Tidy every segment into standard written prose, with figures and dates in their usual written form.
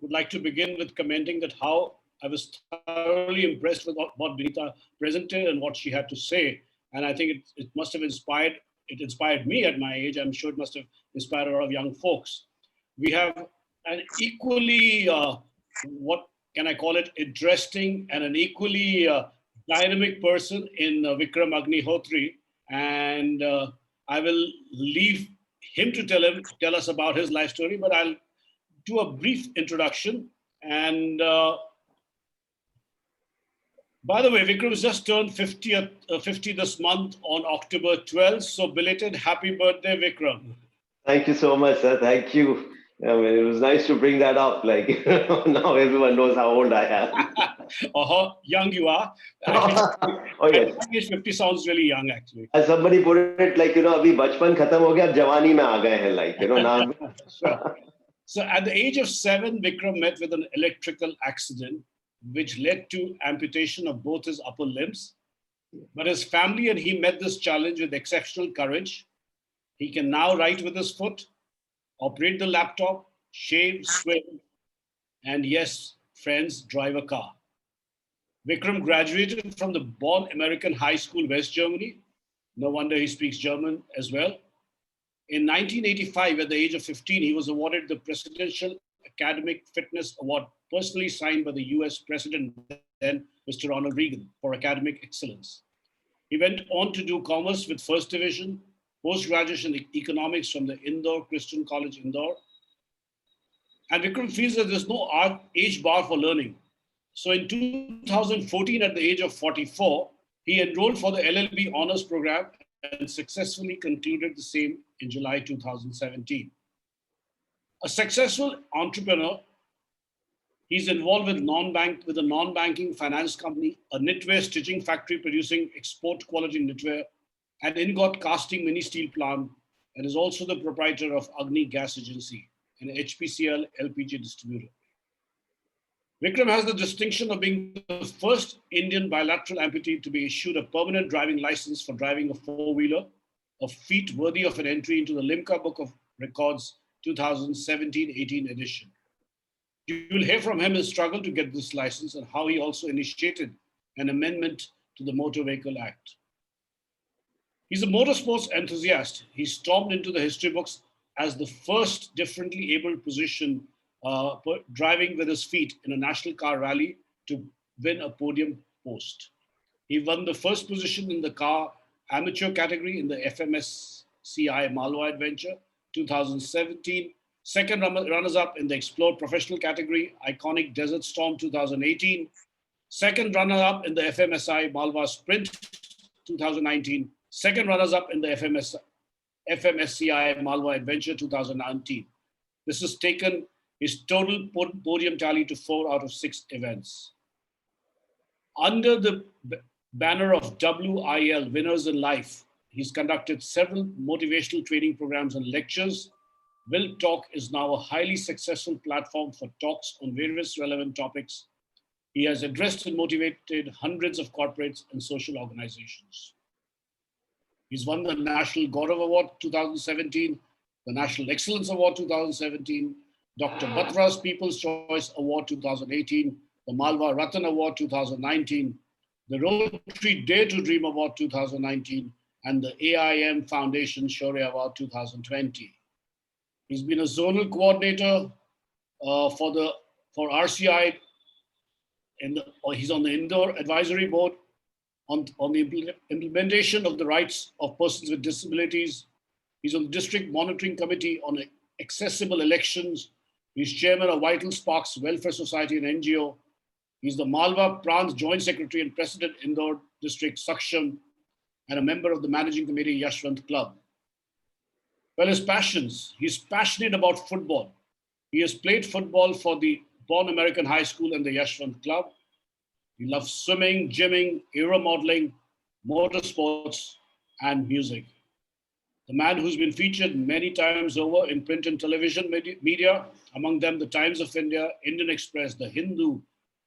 would like to begin with commenting that how I was thoroughly impressed with what Benita presented and what she had to say. And I think it must have inspired me at my age. I'm sure it must have inspired a lot of young folks. We have an equally, what can I call it, interesting and an equally dynamic person in Vikram Agnihotri. And I will leave him to tell us about his life story, but I'll do a brief introduction. And by the way, Vikram has just turned 50 this month on October 12th. So belated happy birthday, Vikram. Thank you so much, sir. Thank you. I mean, it was nice to bring that up. Like now everyone knows how old I am. Or how young you are. Oh At yes. my age, 50 sounds really young, actually. As somebody put it, like अभी बचपन खत्म हो गया, अब जवानी में आ गए हैं. Like now. Sure. So at the age of 7, Vikram met with an electrical accident, which led to amputation of both his upper limbs. But his family and he met this challenge with exceptional courage. He can now write with his foot, operate the laptop, shave, swim, and yes, friends, drive a car. Vikram graduated from the Bonn American High School, West Germany. No wonder he speaks German as well. In 1985, at the age of 15, he was awarded the Presidential Academic Fitness Award, personally signed by the US President then, Mr. Ronald Reagan, for academic excellence. He went on to do commerce with First Division, post-graduation economics from the Indore Christian College, Indore. And Vikram feels that there's no age bar for learning. So in 2014, at the age of 44, he enrolled for the LLB honors program and successfully concluded the same in July 2017. A successful entrepreneur, he's involved with a non-banking finance company, a knitwear stitching factory producing export quality knitwear, an ingot casting mini steel plant, and is also the proprietor of Agni Gas Agency, an HPCL LPG distributor. Vikram has the distinction of being the first Indian bilateral amputee to be issued a permanent driving license for driving a four-wheeler, a feat worthy of an entry into the Limca Book of Records 2017-18 edition. You will hear from him his struggle to get this license and how he also initiated an amendment to the Motor Vehicle Act. He's a motorsports enthusiast. He stormed into the history books as the first differently abled position driving with his feet in a national car rally to win a podium post. He won the first position in the car amateur category in the FMSCI Malwa Adventure 2017, second runners-up in the Explore Professional category, Iconic Desert Storm 2018, second runner-up in the FMSI Malwa Sprint 2019, second runners-up in the FMSCI Malwa Adventure 2019. This has taken his total podium tally to 4 out of 6 events. Under the banner of WIL, Winners in Life, he's conducted several motivational training programs and lectures. Will Talk is now a highly successful platform for talks on various relevant topics. He has addressed and motivated hundreds of corporates and social organizations. He's won the National Gaurav Award 2017, the National Excellence Award 2017, Dr. Batra's People's Choice Award 2018, the Malwa Ratan Award 2019, the Rotary Dare to Dream Award 2019, and the AIM Foundation Shaurya Award 2020. He's been a zonal coordinator for RCI, he's on the Indore Advisory Board on the implementation of the rights of persons with disabilities. He's on the District Monitoring Committee on accessible elections. He's chairman of Vital Sparks Welfare Society and NGO. He's the Malwa Prant Joint Secretary and President, Indore District Saksham, and a member of the Managing Committee, Yashwant Club. Well, his passions, he's passionate about football. He has played football for the Bonn American High School and the Yashwant Club. He loves swimming, gymming, aero modeling, motorsports, and music. The man who's been featured many times over in print and television media, among them the Times of India, Indian Express, The Hindu,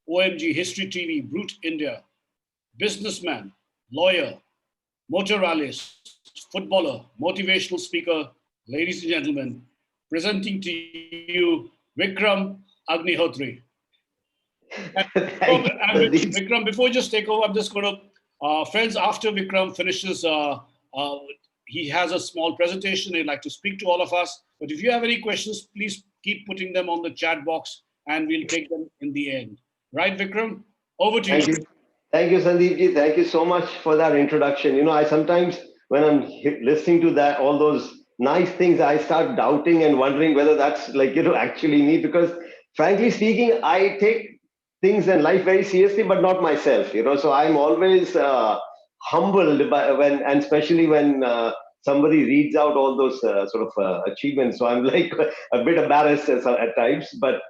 OMG, History TV, Brute India, businessman, lawyer, motor rallyist, footballer, motivational speaker, ladies and gentlemen, presenting to you Vikram Agnihotri. And, Thank you, Sandeep. Vikram, before you just take over, I'm just going to, friends, after Vikram finishes, he has a small presentation. He'd like to speak to all of us. But if you have any questions, please keep putting them on the chat box and we'll take them in the end. Right, Vikram? Over to Thank you. you. Thank you, Sandeep ji. Thank you so much for that introduction. I sometimes, when I'm listening to that, all those nice things, I start doubting and wondering whether that's actually me. Because frankly speaking, I take things in life very seriously, but not myself. So I'm always humbled by and especially when somebody reads out all those achievements. So I'm like a bit embarrassed at times, but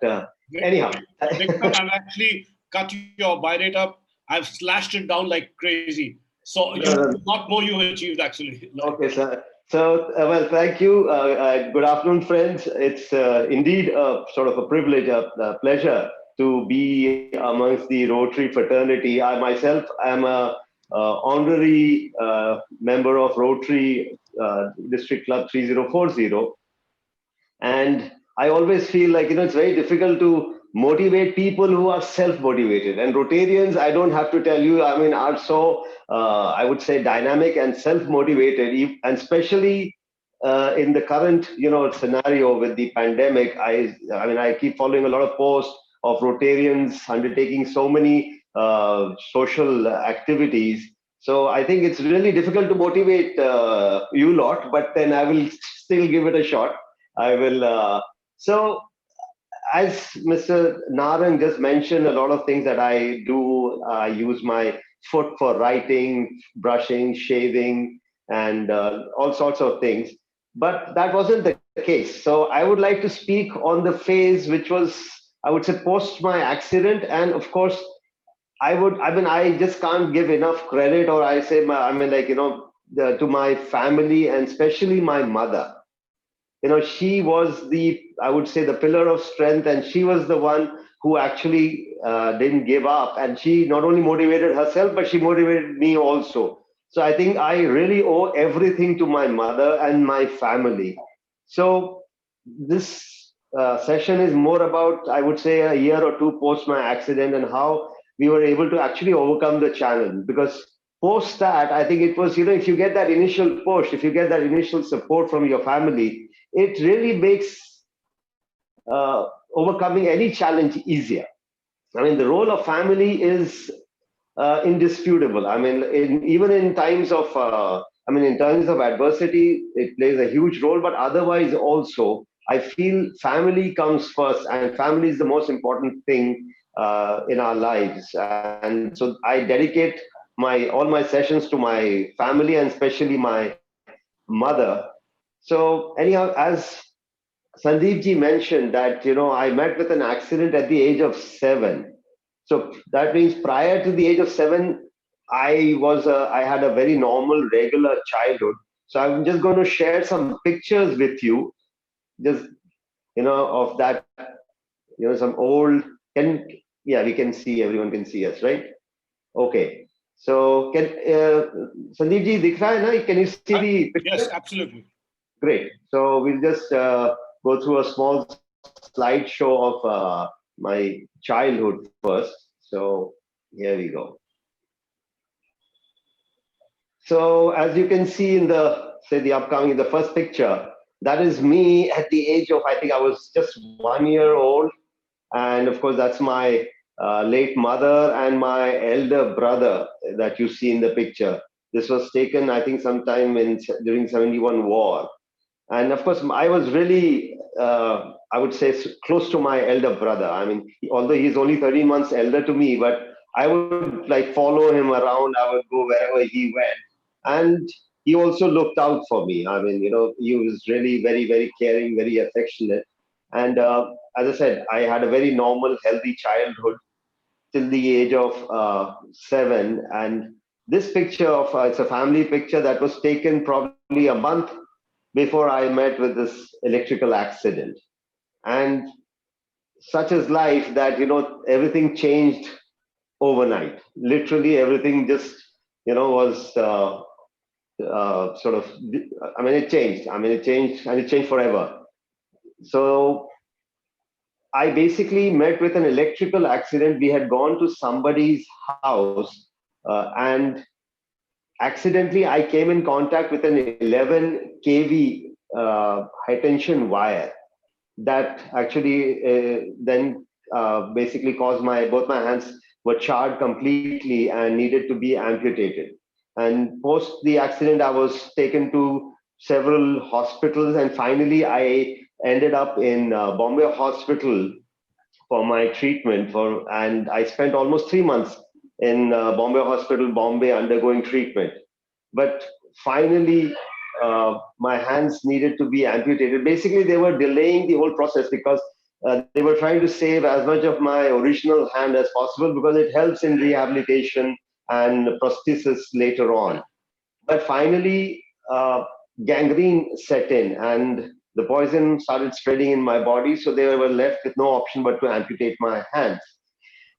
anyhow. Vikram, I've actually cut your biodata. I've slashed it down like crazy. So you No, do not know you've achieved actually. Okay, sir. So, well, thank you. Good afternoon, friends. It's indeed a sort of a privilege, a pleasure to be amongst the Rotary fraternity. I myself am a honorary member of Rotary District Club 3040. And I always feel like, it's very difficult to motivate people who are self-motivated. And Rotarians, I don't have to tell you, I mean, are so, I would say, dynamic and self-motivated, and especially in the current, scenario with the pandemic. I mean, I keep following a lot of posts of Rotarians undertaking so many social activities. So I think it's really difficult to motivate you lot, but then I will still give it a shot. I will. So, as Mr. Narang just mentioned, a lot of things that I do, I use my foot for writing, brushing, shaving, and all sorts of things. But that wasn't the case. So, I would like to speak on the phase which was, I would say, post my accident. And of course, I just can't give enough credit, or I say, to my family and especially my mother. She was I would say, the pillar of strength, and she was the one who actually didn't give up. And she not only motivated herself, but she motivated me also. So I think I really owe everything to my mother and my family. So this session is more about, I would say, a year or two post my accident and how we were able to actually overcome the challenge. Because post that, I think it was, if you get that initial push, if you get that initial support from your family, it really makes overcoming any challenge easier. I mean, the role of family is indisputable. I mean, even in times of, in times of adversity, it plays a huge role. But otherwise, also, I feel family comes first, and family is the most important thing in our lives. And so, I dedicate all my sessions to my family, and especially my mother. So, anyhow, as Sandeep ji mentioned that, I met with an accident at the age of 7. So that means prior to the age of 7, I had a very normal, regular childhood. So I'm just going to share some pictures with you, just, of that, some old, yeah, we can see, everyone can see us, right? Okay. So Sandeep ji, dikh raha hai na? Can you see the Yes, picture? absolutely. Great. So we'll just go through a small slideshow of my childhood first. So here we go. So as you can see in the first picture, that is me at the age of, I think I was just 1 year old. And of course, that's my late mother and my elder brother that you see in the picture. This was taken, I think, sometime during 71 war. And of course, I was really, I would say, close to my elder brother. I mean, although he's only 13 months elder to me, but I would like follow him around. I would go wherever he went. And he also looked out for me. I mean, he was really very, very caring, very affectionate. And as I said, I had a very normal, healthy childhood till the age of 7. And this picture it's a family picture that was taken probably a month before I met with this electrical accident. And such is life that, everything changed overnight. Literally everything just, was sort of, it changed. It changed, and it changed forever. So I basically met with an electrical accident. We had gone to somebody's house, and accidentally I came in contact with an 11 kV high tension wire that actually then basically caused both my hands were charred completely and needed to be amputated. And post the accident, I was taken to several hospitals, and finally I ended up in Bombay Hospital for my treatment. And I spent almost 3 months in Bombay Hospital, Bombay, undergoing treatment. But finally, my hands needed to be amputated. Basically, they were delaying the whole process because they were trying to save as much of my original hand as possible because it helps in rehabilitation and prosthesis later on. But finally, gangrene set in and the poison started spreading in my body. So they were left with no option but to amputate my hands.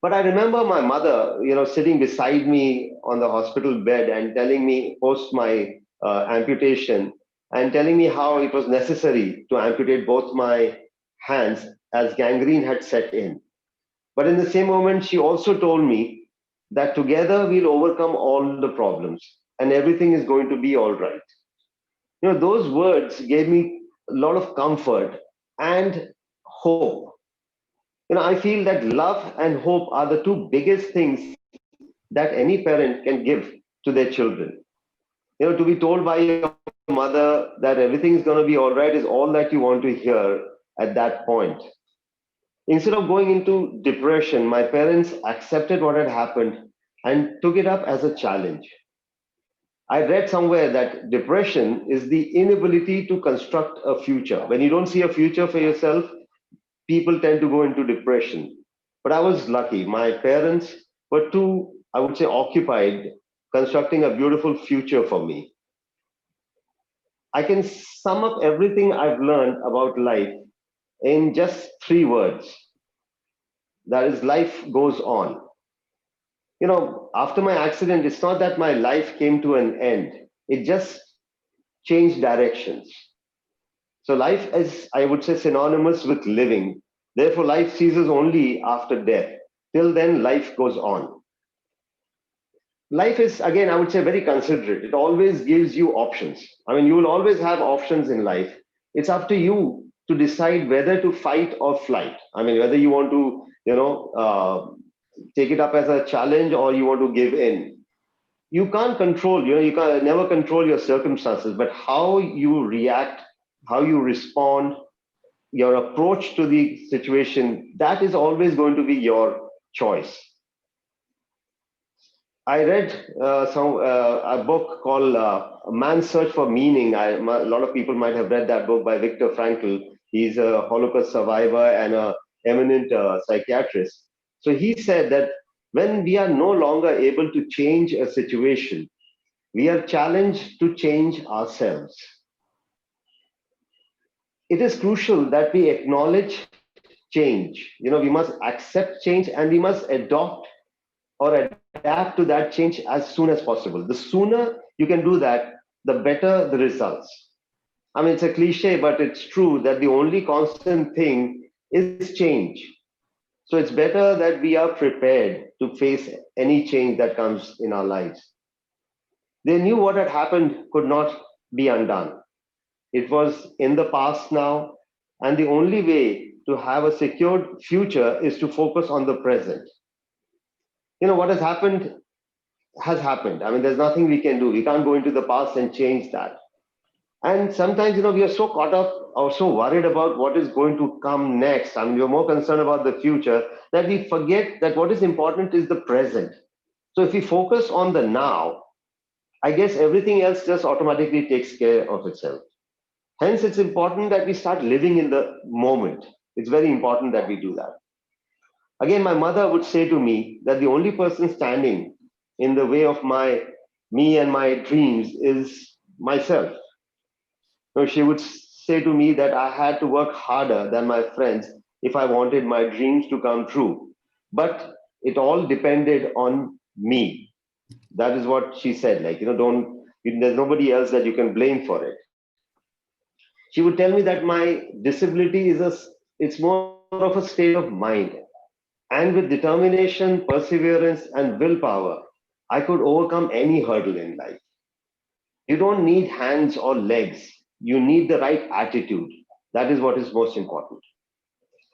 But I remember my mother, sitting beside me on the hospital bed and telling me post my amputation and telling me how it was necessary to amputate both my hands as gangrene had set in. But in the same moment, she also told me that together we'll overcome all the problems and everything is going to be all right. Those words gave me a lot of comfort and hope. I feel that love and hope are the two biggest things that any parent can give to their children. To be told by your mother that everything is going to be all right is all that you want to hear at that point. Instead of going into depression, my parents accepted what had happened and took it up as a challenge. I read somewhere that depression is the inability to construct a future. When you don't see a future for yourself, people tend to go into depression. But I was lucky. My parents were too, I would say, occupied constructing a beautiful future for me. I can sum up everything I've learned about life in just 3 words. That is, life goes on. After my accident, it's not that my life came to an end. It just changed directions. So life is, I would say, synonymous with living. Therefore, life ceases only after death. Till then, life goes on. Life is, again, I would say, very considerate. It always gives you options. I mean, you will always have options in life. It's up to you to decide whether to fight or flight. I mean, whether you want to, take it up as a challenge or you want to give in. You can't control, you can never control your circumstances, but how you react, how you respond, your approach to the situation, that is always going to be your choice. I read a book called Man's Search for Meaning. A lot of people might have read that book by Viktor Frankl. He's a Holocaust survivor and an eminent psychiatrist. So he said that when we are no longer able to change a situation, we are challenged to change ourselves. It is crucial that we acknowledge change. We must accept change and we must adopt or adapt to that change as soon as possible. The sooner you can do that, the better the results. I mean, it's a cliche, but it's true that the only constant thing is change. So it's better that we are prepared to face any change that comes in our lives. They knew what had happened could not be undone. It was in the past now, and the only way to have a secured future is to focus on the present. What has happened has happened. I mean, there's nothing we can do. We can't go into the past and change that. And sometimes, we are so caught up or so worried about what is going to come next. I mean, we're more concerned about the future that we forget that what is important is the present. So if we focus on the now, I guess everything else just automatically takes care of itself. Hence, it's important that we start living in the moment. It's very important that we do that. Again, my mother would say to me that the only person standing in the way of me and my dreams is myself. She would say to me that I had to work harder than my friends if I wanted my dreams to come true. But it all depended on me. That is what she said. There's nobody else that you can blame for it. She would tell me that my disability it's more of a state of mind. And with determination, perseverance, and willpower, I could overcome any hurdle in life. You don't need hands or legs. You need the right attitude. That is what is most important.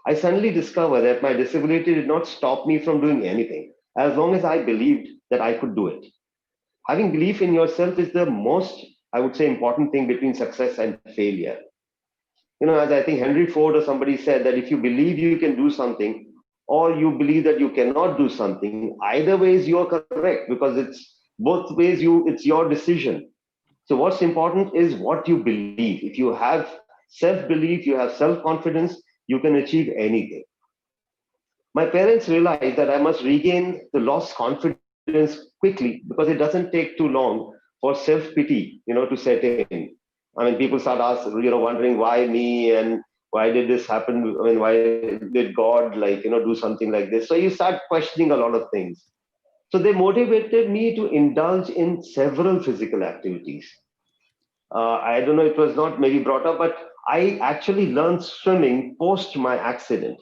I suddenly discovered that my disability did not stop me from doing anything, as long as I believed that I could do it. Having belief in yourself is the most, I would say, important thing between success and failure. As I think Henry Ford or somebody said, that if you believe you can do something or you believe that you cannot do something, either ways you are correct, because it's both ways it's your decision. So what's important is what you believe. If you have self-belief, you have self-confidence, you can achieve anything. My parents realized that I must regain the lost confidence quickly, because it doesn't take too long for self-pity, to set in. I mean, people start wondering why me, and why did this happen? I mean, why did God do something like this? So you start questioning a lot of things. So they motivated me to indulge in several physical activities. I don't know, it was not maybe brought up, but I actually learned swimming post my accident.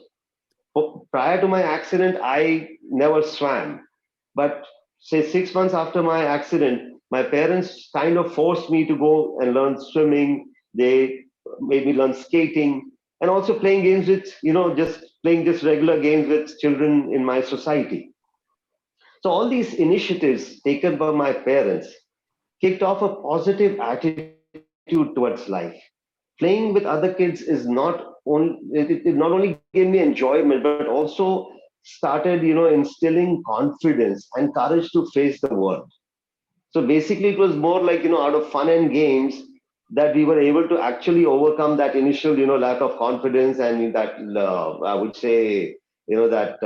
Prior to my accident, I never swam. But say 6 months after my accident, my parents kind of forced me to go and learn swimming. They made me learn skating, and also playing games with, just playing just regular games with children in my society. So all these initiatives taken by my parents kicked off a positive attitude towards life. Playing with other kids is it not only gave me enjoyment, but also started, instilling confidence and courage to face the world. So basically, it was more like, out of fun and games, that we were able to actually overcome that initial, lack of confidence, and that, I would say, that,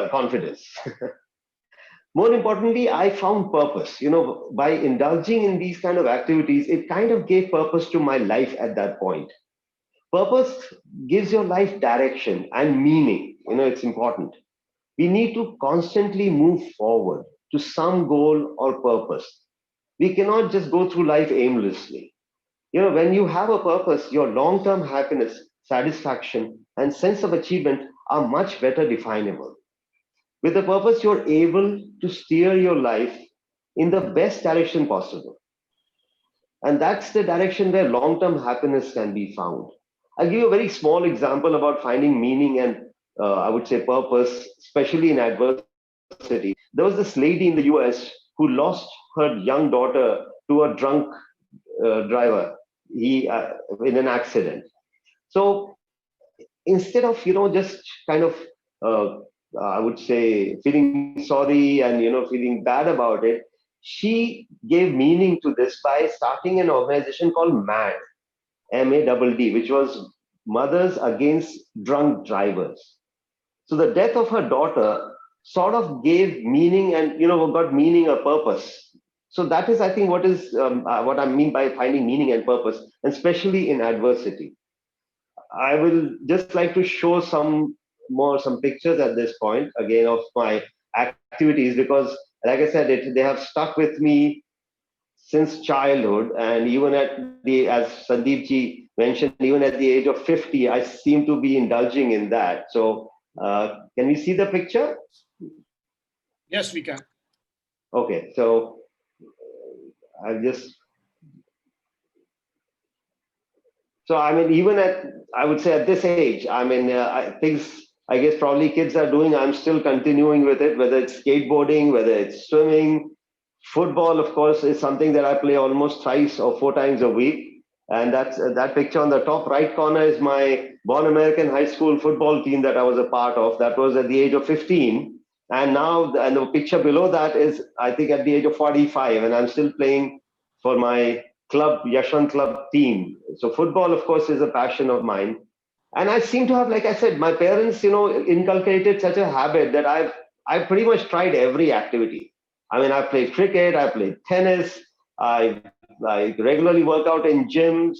confidence. More importantly, I found purpose. By indulging in these kind of activities, it kind of gave purpose to my life at that point. Purpose gives your life direction and meaning. It's important. We need to constantly move forward to some goal or purpose. We cannot just go through life aimlessly. When you have a purpose, your long term happiness, satisfaction, and sense of achievement are much better definable. With a purpose, you're able to steer your life in the best direction possible. And that's the direction where long term happiness can be found. I'll give you a very small example about finding meaning and, I would say, purpose, especially in adversity. There was this lady in the US who lost her young daughter to a drunk driver in an accident. So instead of, just kind of, I would say, feeling sorry and, feeling bad about it, she gave meaning to this by starting an organization called MAD, MADD, which was Mothers Against Drunk Drivers. So the death of her daughter sort of gave meaning and, got meaning, a purpose. So that is, I think, what I mean by finding meaning and purpose, especially in adversity. I will just like to show some pictures at this point again of my activities, because like I said, they have stuck with me since childhood, and even as Sandeep ji mentioned, even at the age of 50, I seem to be indulging in that. So can we see the picture? Yes, we can. Okay, so I'll just. So I mean, even I would say at this age, I mean, things I guess probably kids are doing, I'm still continuing with it, whether it's skateboarding, whether it's swimming. Football, of course, is something that I play almost 3 or 4 times a week. And that picture on the top right corner is my Born American high school football team that I was a part of. That was at the age of 15. And now, and the picture below that is, I think, at the age of 45. And I'm still playing for my club, Yashwant Club team. So football, of course, is a passion of mine. And I seem to have, like I said, my parents, inculcated such a habit that I've pretty much tried every activity. I mean, I played cricket, I played tennis, I regularly work out in gyms.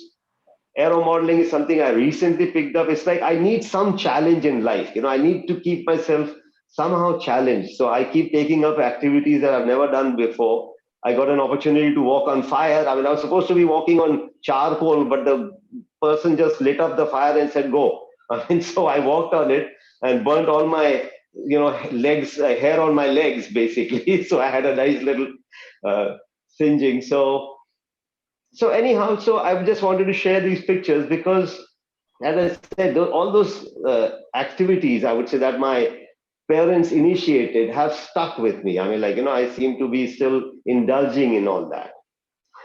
Aero modeling is something I recently picked up. It's like I need some challenge in life. I need to keep myself somehow challenged. So I keep taking up activities that I've never done before. I got an opportunity to walk on fire. I was supposed to be walking on charcoal, but the person just lit up the fire and said, go. I mean, so I walked on it and burnt all my, legs, hair on my legs, basically. So I had a nice little singeing. So anyhow, so I just wanted to share these pictures because, as I said, all those activities, I would say, that my parents initiated have stuck with me. I mean, like, I seem to be still indulging in all that.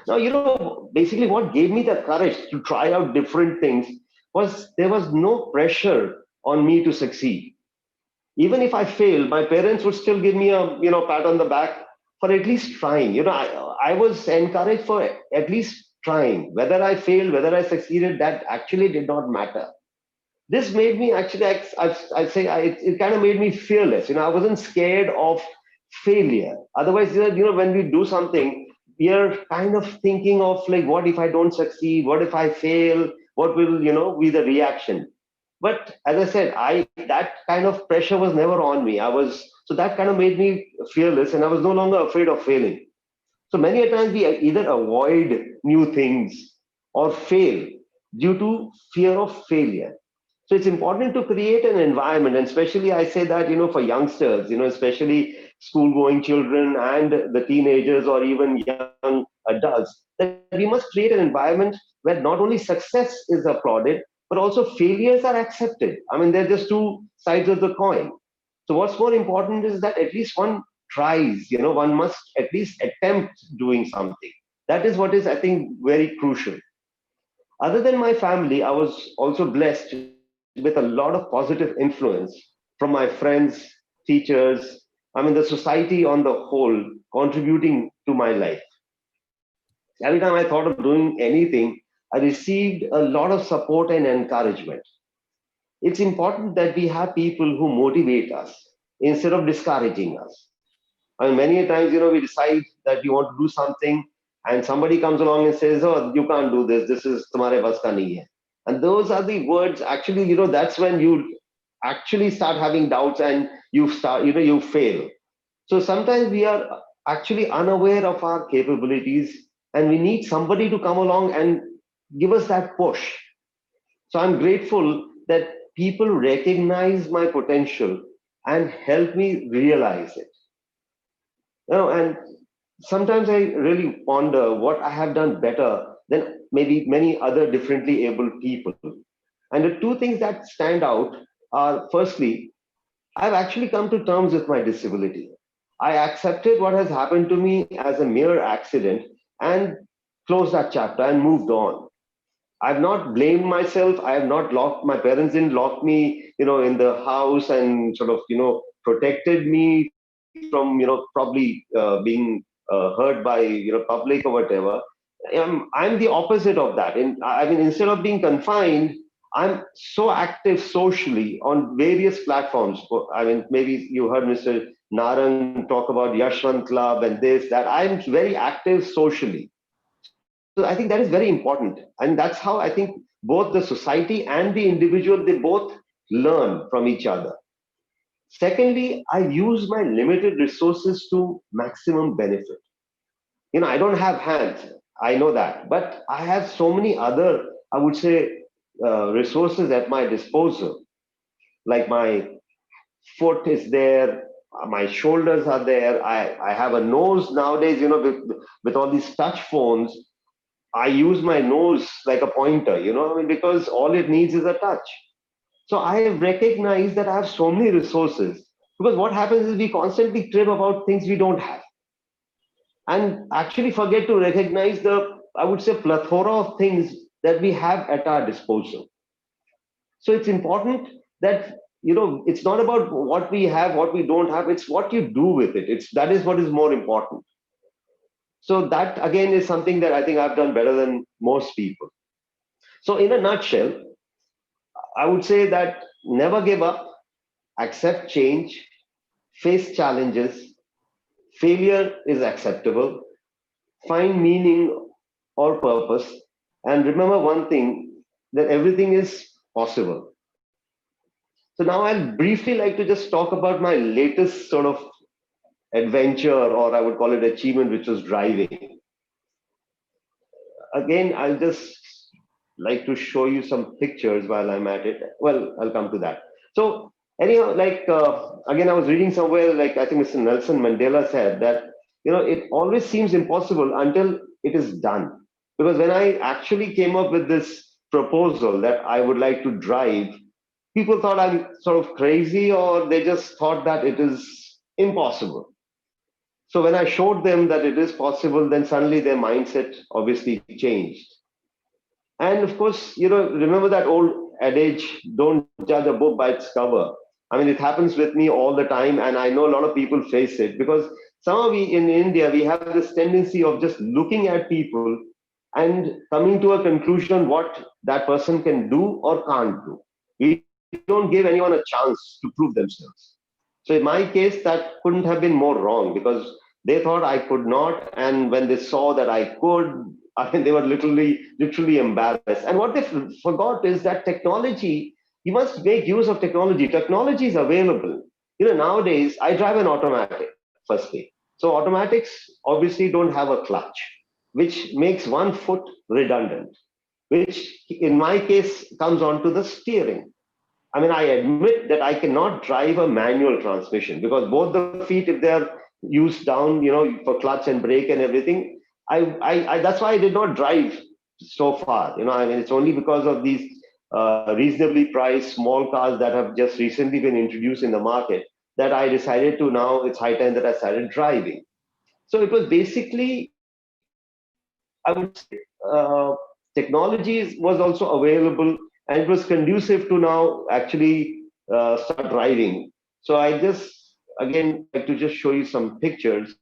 Now, basically what gave me the courage to try out different things was there was no pressure on me to succeed. Even if I failed, my parents would still give me a, pat on the back for at least trying. I was encouraged for at least trying. Whether I failed, whether I succeeded, that actually did not matter. This made me actually, I'd say, it kind of made me fearless. I wasn't scared of failure. Otherwise, when we do something, we are kind of thinking of like, what if I don't succeed? What if I fail? What will, be the reaction? But as I said, that kind of pressure was never on me. So that kind of made me fearless, and I was no longer afraid of failing. So many a times we either avoid new things or fail due to fear of failure. So it's important to create an environment, and especially I say that, for youngsters, especially school going children and the teenagers or even young adults, that we must create an environment where not only success is applauded, but also failures are accepted. I mean, they're just two sides of the coin. So what's more important is that at least one tries, one must at least attempt doing something. That is what is, I think, very crucial. Other than my family, I was also blessed with a lot of positive influence from my friends, teachers, I mean, the society on the whole contributing to my life. Every time I thought of doing anything, I received a lot of support and encouragement. It's important that we have people who motivate us instead of discouraging us. I mean, many a times, we decide that we want to do something, and somebody comes along and says, "Oh, you can't do this. This is tumhare bas ka nahi hai." And those are the words. Actually, that's when you actually start having doubts, and you fail. So sometimes we are actually unaware of our capabilities, and we need somebody to come along and give us that push. So I'm grateful that people recognize my potential and help me realize it. And sometimes I really ponder what I have done better than maybe many other differently able people. And the two things that stand out are, firstly, I've actually come to terms with my disability. I accepted what has happened to me as a mere accident and closed that chapter and moved on. I've not blamed myself. I have not locked, my parents didn't lock me, in the house and sort of, protected me from, probably being hurt by, public or whatever. I'm the opposite of that. I mean, instead of being confined, I'm so active socially on various platforms. I mean, maybe you heard Mr. Narang talk about Yashwant Club and this, that. I'm very active socially. So I think that is very important. And that's how I think both the society and the individual, they both learn from each other. Secondly, I use my limited resources to maximum benefit. I don't have hands. I know that. But I have so many other, I would say, resources at my disposal. Like my foot is there, my shoulders are there. I have a nose nowadays, with all these touch phones. I use my nose like a pointer, I mean, because all it needs is a touch. So I have recognized that I have so many resources, because what happens is we constantly crib about things we don't have and actually forget to recognize the, I would say, plethora of things that we have at our disposal. So it's important that, it's not about what we have, what we don't have, it's what you do with it. That is what is more important. So that again is something that I think I've done better than most people. So in a nutshell, I would say that never give up, accept change, face challenges, failure is acceptable, find meaning or purpose, and remember one thing, that everything is possible. So now I'll briefly like to just talk about my latest sort of adventure, or I would call it achievement, which was driving. Again, I'll just like to show you some pictures while I'm at it. Well, I'll come to that. So anyhow, again, I was reading somewhere, like I think Mr. Nelson Mandela said that, it always seems impossible until it is done. Because when I actually came up with this proposal that I would like to drive, people thought I'm sort of crazy, or they just thought that it is impossible. So when I showed them that it is possible, then suddenly their mindset obviously changed. And of course, remember that old adage, don't judge a book by its cover. I mean, it happens with me all the time, and I know a lot of people face it because somehow we in India, we have this tendency of just looking at people and coming to a conclusion what that person can do or can't do. We don't give anyone a chance to prove themselves. So in my case, that couldn't have been more wrong because they thought I could not, and when they saw that I could, I mean, they were literally embarrassed. And what they forgot is that technology, you must make use of technology. Technology is available. Nowadays, I drive an automatic, firstly. So automatics obviously don't have a clutch, which makes one foot redundant, which in my case comes onto the steering. I mean, I admit that I cannot drive a manual transmission because both the feet, if they're used down, for clutch and brake and everything, that's why I did not drive so far. I mean, it's only because of these reasonably priced small cars that have just recently been introduced in the market that I decided to now, it's high time that I started driving. So it was basically, I would say, technology was also available and it was conducive to now actually start driving. So I just, again, like to just show you some pictures.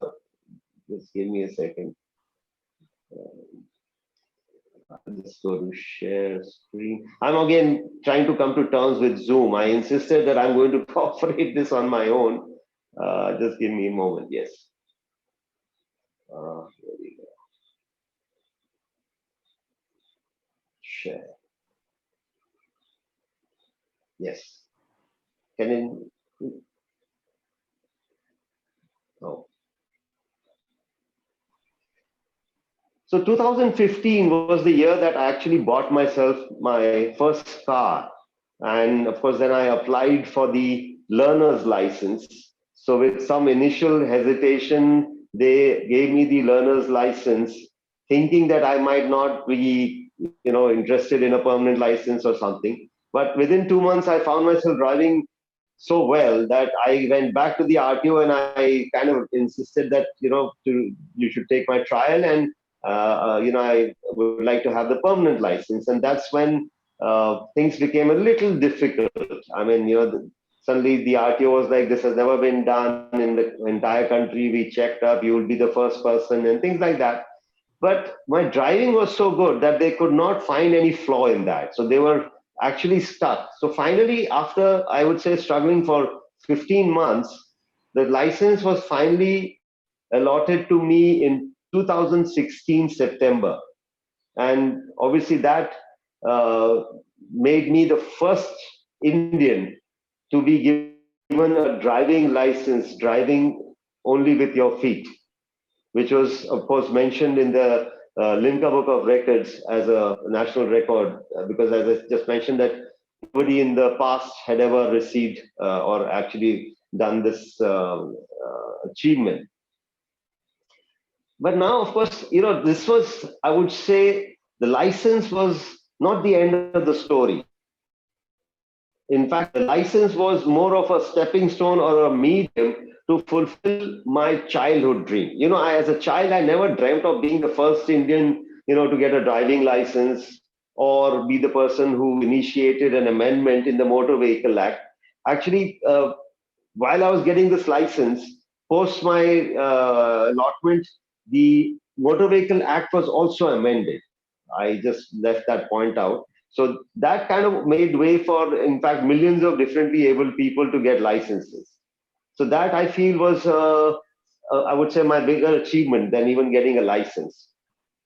Just give me a second. I'll just go to share screen. I'm again trying to come to terms with Zoom. I insisted that I'm going to operate this on my own. Just give me a moment. Yes. Here we go. Share. Yes. Can it? Oh. So 2015 was the year that I actually bought myself my first car. And of course, then I applied for the learner's license. So with some initial hesitation, they gave me the learner's license, thinking that I might not be, interested in a permanent license or something. But within 2 months, I found myself driving so well that I went back to the RTO and I kind of insisted that, you should take my trial and I would like to have the permanent license. And that's when things became a little difficult. I mean, suddenly the RTO was like, this has never been done in the entire country. We checked up, you will be the first person and things like that. But my driving was so good that they could not find any flaw in that. So they were actually stuck. So finally, after I would say struggling for 15 months, the license was finally allotted to me in 2016 September. And obviously that made me the first Indian to be given a driving license, driving only with your feet, which was, of course, mentioned in the Limca Book of Records as a national record, because as I just mentioned that nobody in the past had ever received or actually done this achievement. But now, of course, this was, I would say, the license was not the end of the story. In fact, the license was more of a stepping stone or a medium to fulfill my childhood dream. As a child, I never dreamt of being the first Indian, to get a driving license or be the person who initiated an amendment in the Motor Vehicle Act. Actually, while I was getting this license, post my allotment, the Motor Vehicle Act was also amended. I just left that point out. So that kind of made way for, in fact, millions of differently able people to get licenses. So that I feel was, I would say, my bigger achievement than even getting a license.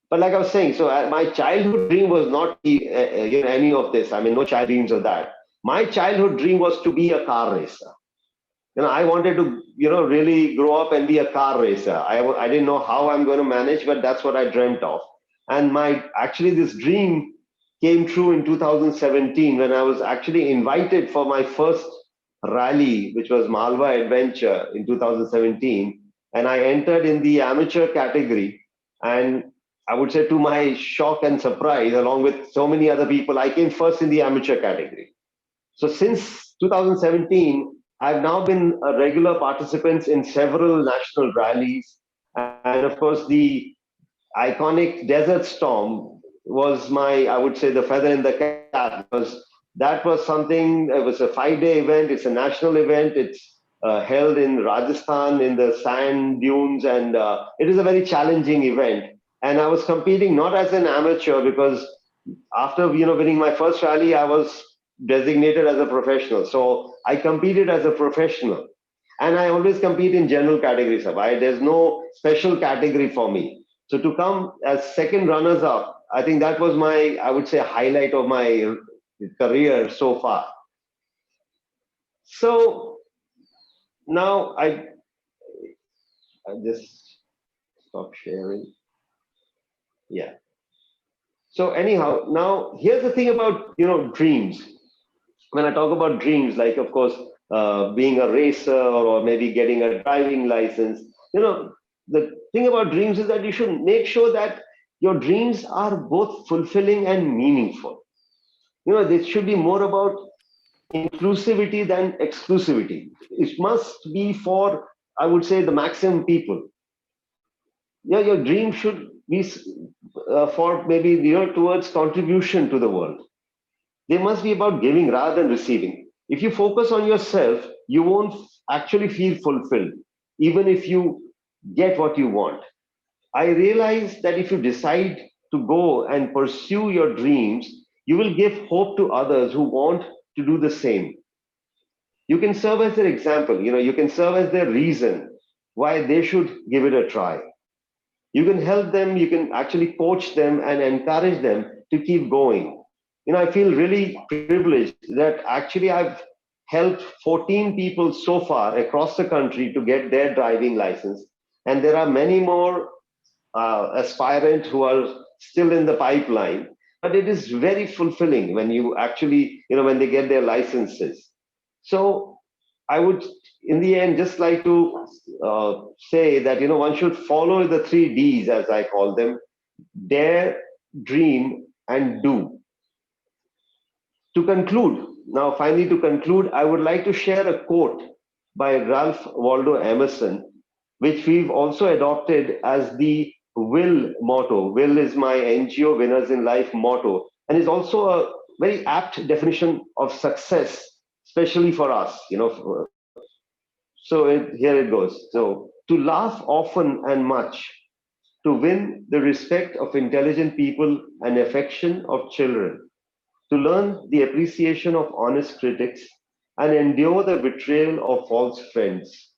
But like I was saying, so my childhood dream was not any of this. I mean, no child dreams of that. My childhood dream was to be a car racer. I wanted to, really grow up and be a car racer. I didn't know how I'm going to manage, but that's what I dreamt of. And actually this dream came true in 2017 when I was actually invited for my first rally, which was Malwa Adventure in 2017. And I entered in the amateur category. And I would say, to my shock and surprise, along with so many other people, I came first in the amateur category. So since 2017, I've now been a regular participant in several national rallies. And of course, the iconic Desert Storm was my, I would say, the feather in the cap, because that was something, it was a 5-day event. It's a national event. It's held in Rajasthan in the sand dunes, and it is a very challenging event. And I was competing not as an amateur, because after winning my first rally, I was designated as a professional. So I competed as a professional, and I always compete in general categories. There's no special category for me. So to come as second runners up, I think that was my, I would say, highlight of my career so far. So now I just stop sharing. Yeah. So anyhow, now here's the thing about dreams. When I talk about dreams, like of course being a racer, or maybe getting a driving license, the thing about dreams is that you should make sure that your dreams are both fulfilling and meaningful. This should be more about inclusivity than exclusivity. It must be for, I would say, the maximum people. Yeah, your dream should be for maybe towards contribution to the world. They must be about giving rather than receiving. If you focus on yourself, you won't actually feel fulfilled, even if you get what you want. I realize that if you decide to go and pursue your dreams, you will give hope to others who want to do the same. You can serve as their example, you can serve as their reason why they should give it a try. You can help them, you can actually coach them and encourage them to keep going. I feel really privileged that actually I've helped 14 people so far across the country to get their driving license. And there are many more aspirants who are still in the pipeline. But it is very fulfilling when you actually, when they get their licenses. So I would, in the end, just like to say that, one should follow the 3 Ds, as I call them: dare, dream, and do. Finally, to conclude, I would like to share a quote by Ralph Waldo Emerson, which we've also adopted as the WILL motto. WILL is my NGO Winners in Life motto, and is also a very apt definition of success, especially for us. Here it goes. So, to laugh often and much, to win the respect of intelligent people and affection of children, to learn the appreciation of honest critics and endure the betrayal of false friends,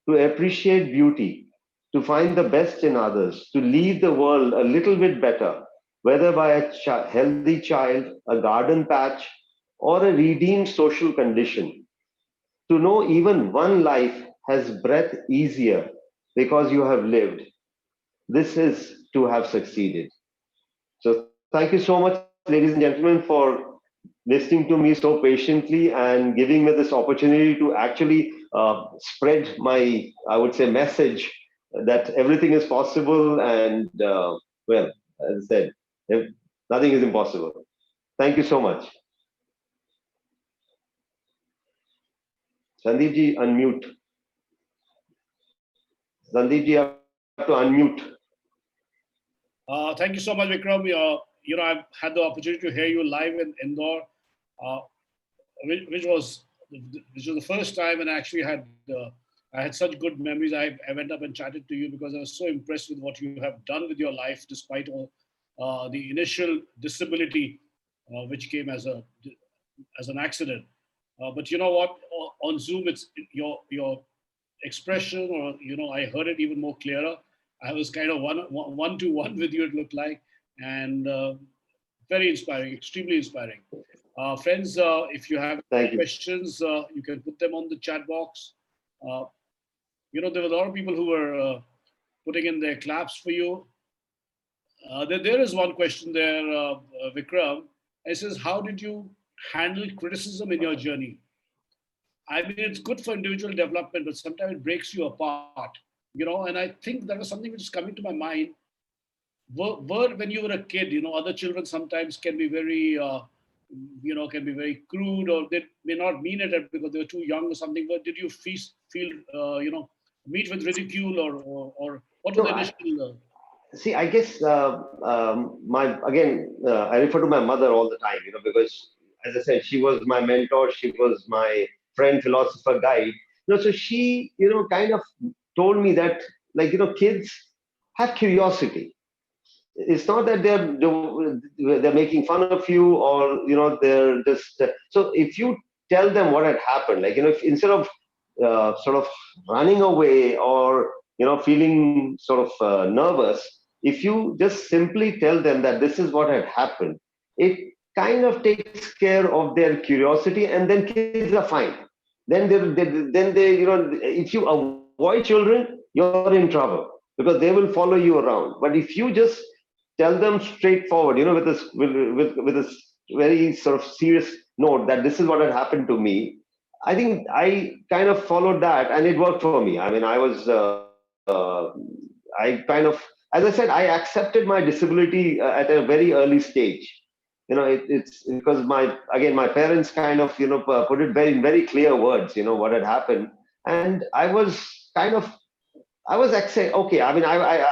to appreciate beauty, to find the best in others, to leave the world a little bit better, whether by a healthy child, a garden patch, or a redeemed social condition. To know even one life has breath easier because you have lived. This is to have succeeded. So thank you so much, ladies and gentlemen, for listening to me so patiently and giving me this opportunity to actually spread my, I would say, message that everything is possible. And well, as I said, nothing is impossible. Thank you so much. Sandeep ji, unmute. Sandeep ji, you have to unmute. Thank you so much, Vikram. I've had the opportunity to hear you live in Indore, which was the first time, and I had such good memories. I went up and chatted to you because I was so impressed with what you have done with your life, despite all the initial disability which came as an accident. But you know what? On Zoom, it's your expression, or I heard it even more clearer. I was kind of one to one with you, it looked like, and very inspiring, extremely inspiring. Friends, if you have questions, you can put them on the chat box. There were a lot of people who were putting in their claps for you. There is one question there, Vikram. It says, how did you handle criticism in your journey? I mean, it's good for individual development, but sometimes it breaks you apart, and I think that was something which is coming to my mind. When you were a kid, other children sometimes can be very, can be very crude, or they may not mean it because they're too young or something. But did you feel, meet with ridicule, or what was No, the initial? see, I guess I refer to my mother all the time, because as I said, she was my mentor, she was my friend, philosopher, guide. So she, kind of told me that, like, kids have curiosity. It's not that they're making fun of you, or they're just so if you tell them what had happened, like, if instead of sort of running away, or feeling sort of nervous, if you just simply tell them that this is what had happened, it kind of takes care of their curiosity, and then kids are fine. Then they if you avoid children, you're in trouble, because they will follow you around. But if you just tell them straightforward, with this very sort of serious note, that this is what had happened to me, I think I kind of followed that, and it worked for me. I mean, I kind of, as I said, I accepted my disability at a very early stage. It's because my parents kind of, put it very, in very clear words, what had happened. And I was actually okay. I mean, I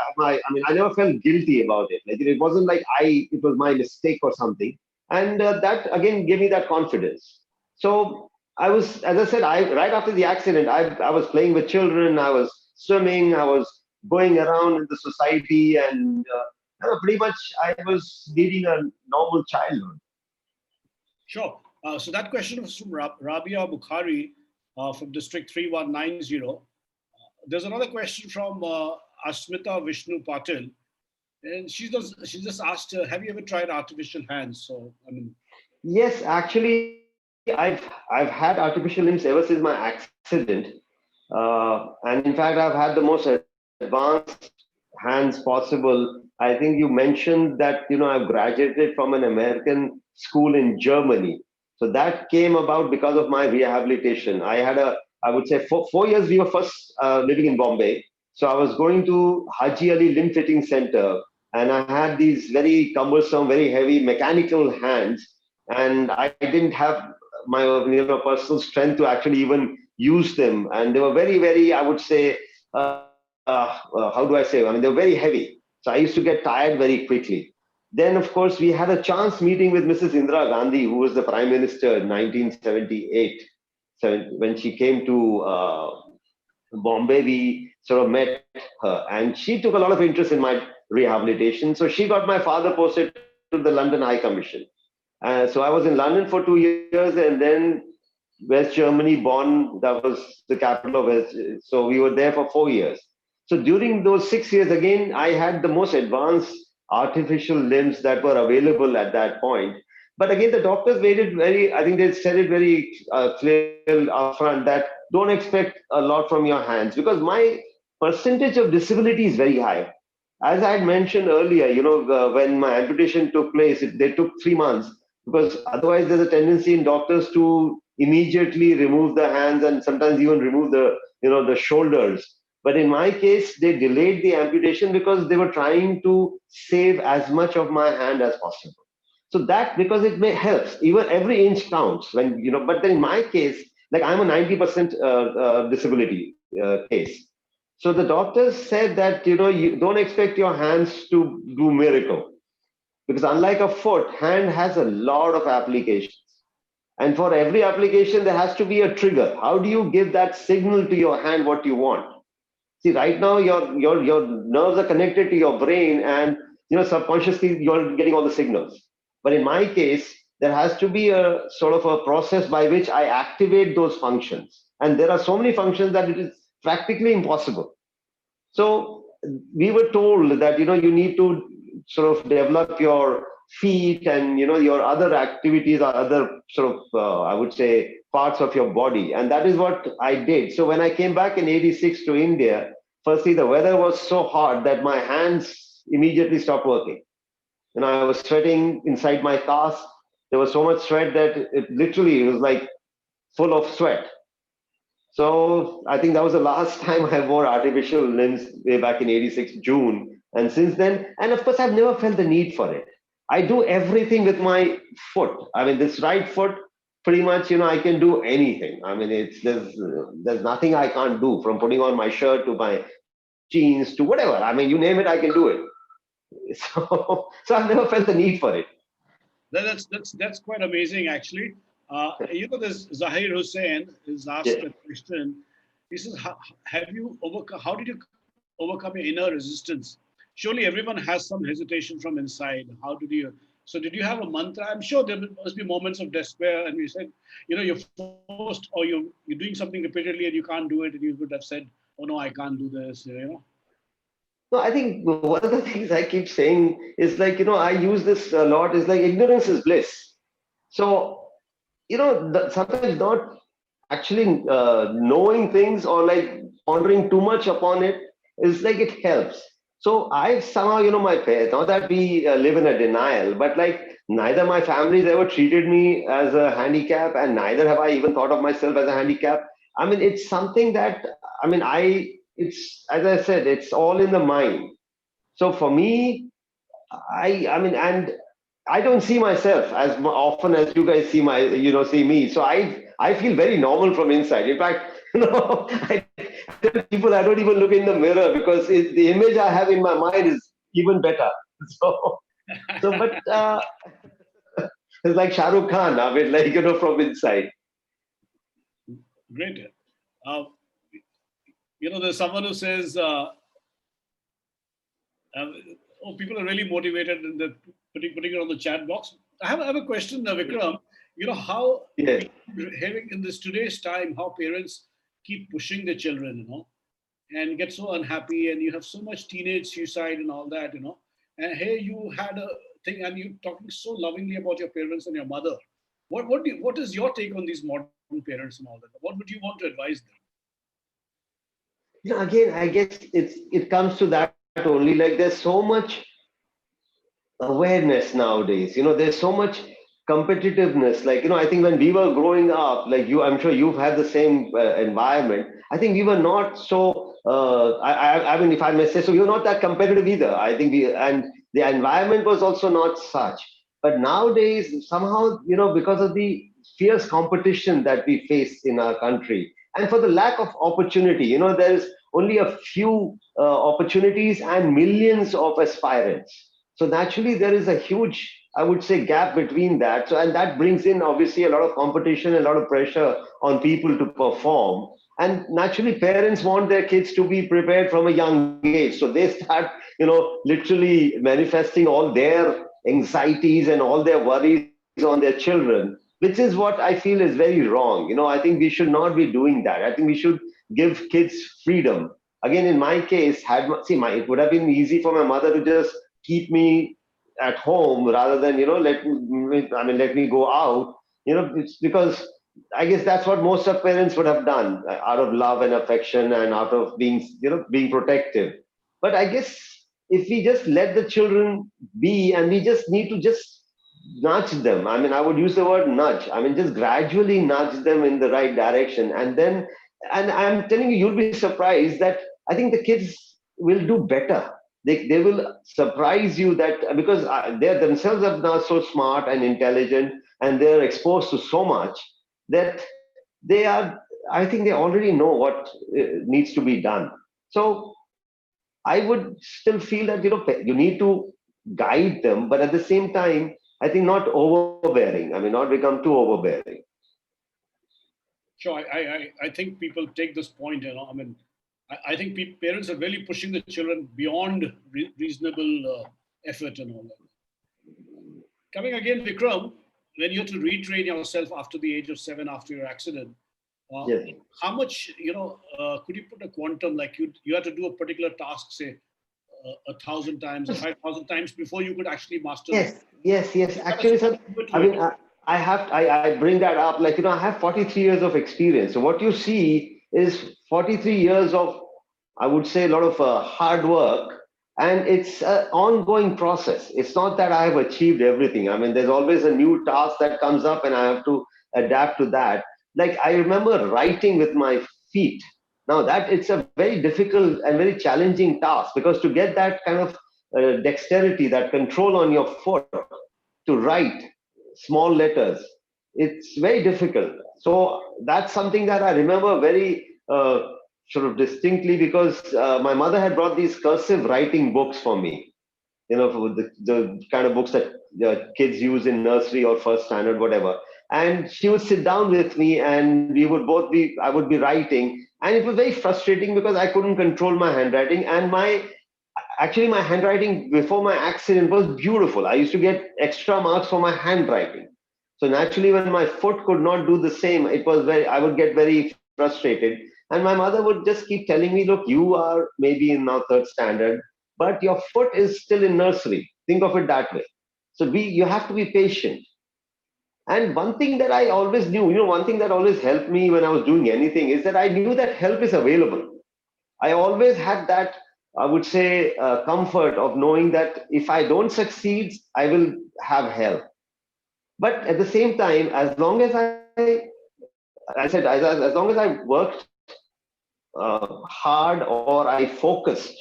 never felt guilty about it. Like, it wasn't like it was my mistake or something. And that again gave me that confidence. So I was, as I said, right after the accident, I was playing with children. I was swimming. I was going around in the society, and pretty much I was leading a normal childhood. Sure. So that question was from Rabia Bukhari from District 3190. There's another question from Asmita Vishnu Patil, and she just asked, have you ever tried artificial hands? So, I mean, Yes, actually, I've had artificial limbs ever since my accident, and in fact, I've had the most advanced hands possible. I think you mentioned that I've graduated from an American school in Germany, so that came about because of my rehabilitation. I would say, for 4 years we were first living in Bombay, so I was going to Haji Ali Limb Fitting Center, and I had these very cumbersome, very heavy mechanical hands, and I didn't have my personal strength to actually even use them, and they were very, very, I would say, how do I say, I mean, they were very heavy, so I used to get tired very quickly. Then of course we had a chance meeting with Mrs. Indira Gandhi, who was the prime minister in 1978. So when she came to Bombay, we sort of met her, and she took a lot of interest in my rehabilitation, so she got my father posted to the London High Commission. So I was in London for 2 years, and then West Germany, Bonn, that was the capital of West. So we were there for 4 years. So during those 6 years, again, I had the most advanced artificial limbs that were available at that point. But again, the doctors made it very, I think they said it very clear upfront that don't expect a lot from your hands, because my percentage of disability is very high. As I had mentioned earlier, when my amputation took place, they took 3 months, because otherwise there's a tendency in doctors to immediately remove the hands, and sometimes even remove the shoulders. But in my case, they delayed the amputation because they were trying to save as much of my hand as possible. So that, because it may helps, even every inch counts when, but then in my case, like, I'm a 90% disability case. So the doctors said that, you don't expect your hands to do miracle, because unlike a foot, hand has a lot of applications. And for every application, there has to be a trigger. How do you give that signal to your hand what you want? See, right now your nerves are connected to your brain, and subconsciously you're getting all the signals. But in my case, there has to be a sort of a process by which I activate those functions. And there are so many functions that it is practically impossible. So we were told that you need to sort of develop your feet, and your other activities or other sort of I would say parts of your body, and that is what I did. So when I came back in '86 to India, firstly the weather was so hot that my hands immediately stopped working. I was sweating inside my cars. There was so much sweat that it literally was like full of sweat. So I think that was the last time I wore artificial limbs way back in '86 June. And since then, and of course, I've never felt the need for it. I do everything with my foot. I mean, this right foot, pretty much, I can do anything. I mean, there's nothing I can't do, from putting on my shirt to my jeans to whatever. I mean, you name it, I can do it. So I've never felt the need for it. That's quite amazing, actually. This Zahir Hussain is asked Yeah. a question. He says, "Have you overcome? How did you overcome your inner resistance? Surely everyone has some hesitation from inside. How did you? So did you have a mantra? I'm sure there must be moments of despair, and you said, you're forced, or you're doing something repeatedly and you can't do it, and you could have said, oh no, I can't do this. No, I think one of the things I keep saying is like, I use this a lot, is like ignorance is bliss. So, sometimes not actually knowing things or like pondering too much upon it is like it helps. So I've somehow, my parents, not that we live in a denial, but like neither my family's ever treated me as a handicap, and neither have I even thought of myself as a handicap. I mean, it's something that, I mean, it's, as I said, it's all in the mind. So for me, I mean, and I don't see myself as often as you guys see me. So I feel very normal from inside. In fact, I tell people I don't even look in the mirror because the image I have in my mind is even better. But it's like Shah Rukh Khan. I mean, like, from inside. Great. Uh, there's someone who says, uh, oh, people are really motivated in the putting it on the chat box. I have a question, Vikram. How Yes. having in this today's time, how parents keep pushing their children, and get so unhappy, and you have so much teenage suicide and all that. And here you had a thing, and you talking so lovingly about your parents and your mother. What is your take on these modern parents and all that? What would you want to advise them? Again, I guess it comes to that only. Like, there's so much awareness nowadays. There's so much competitiveness. Like, I think when we were growing up, like I'm sure you've had the same environment. I think we were not so, I mean, if I may say so, we were not that competitive either. I think and the environment was also not such. But nowadays, somehow, because of the fierce competition that we face in our country, and for the lack of opportunity, there's only a few opportunities and millions of aspirants. So naturally, there is a huge, I would say, gap between that. So, and that brings in obviously a lot of competition, a lot of pressure on people to perform. And naturally, parents want their kids to be prepared from a young age. So they start, literally manifesting all their anxieties and all their worries on their children, which is what I feel is very wrong. I think we should not be doing that. I think we should give kids freedom. Again, in my case, it would have been easy for my mother to just keep me at home rather than let me go out. It's because I guess that's what most of parents would have done, out of love and affection and out of being protective. But I guess if we just let the children be, and we just need to just nudge them. I mean, I would use the word nudge. I mean, just gradually nudge them in the right direction, and I'm telling you, you'll be surprised that I think the kids will do better. They will surprise you, that because they themselves are now so smart and intelligent, and they're exposed to so much that they are, I think they already know what needs to be done. So I would still feel that you need to guide them, but at the same time, I think not overbearing. I mean, not become too overbearing. Sure, I think people take this point. I mean, I think parents are really pushing the children beyond reasonable effort and all that. Coming again, Vikram, when you had to retrain yourself after the age of 7 after your accident, uh, Yes. how much, could you put a quantum, like you had to do a particular task, say, 1,000 times or 5,000 times before you could actually master the. Yes. That is Actually, sir, to I it. mean, I bring that up. Like, I have 43 years of experience. So what you see is 43 years of, I would say, a lot of hard work And it's an ongoing process. It's not that I have achieved everything. I mean, there's always a new task that comes up and I have to adapt to that. Like I remember writing with my feet. Now that it's a very difficult and very challenging task, because to get that kind of dexterity, that control on your foot to write small letters, it's very difficult. So that's something that I remember very sort of distinctly, because my mother had brought these cursive writing books for me, for the kind of books that kids use in nursery or first standard, whatever. And she would sit down with me and I would be writing. And it was very frustrating because I couldn't control my handwriting. And actually, my handwriting before my accident was beautiful. I used to get extra marks for my handwriting. So naturally, when my foot could not do the same, I would get very frustrated. And my mother would just keep telling me, look, you are maybe in now third standard, but your foot is still in nursery. Think of it that way. So you have to be patient. And one thing that I always knew, one thing that always helped me when I was doing anything is that I knew that help is available. I always had that, I would say, comfort of knowing that if I don't succeed, I will have help. But at the same time, as long as as long as I worked hard or I focused,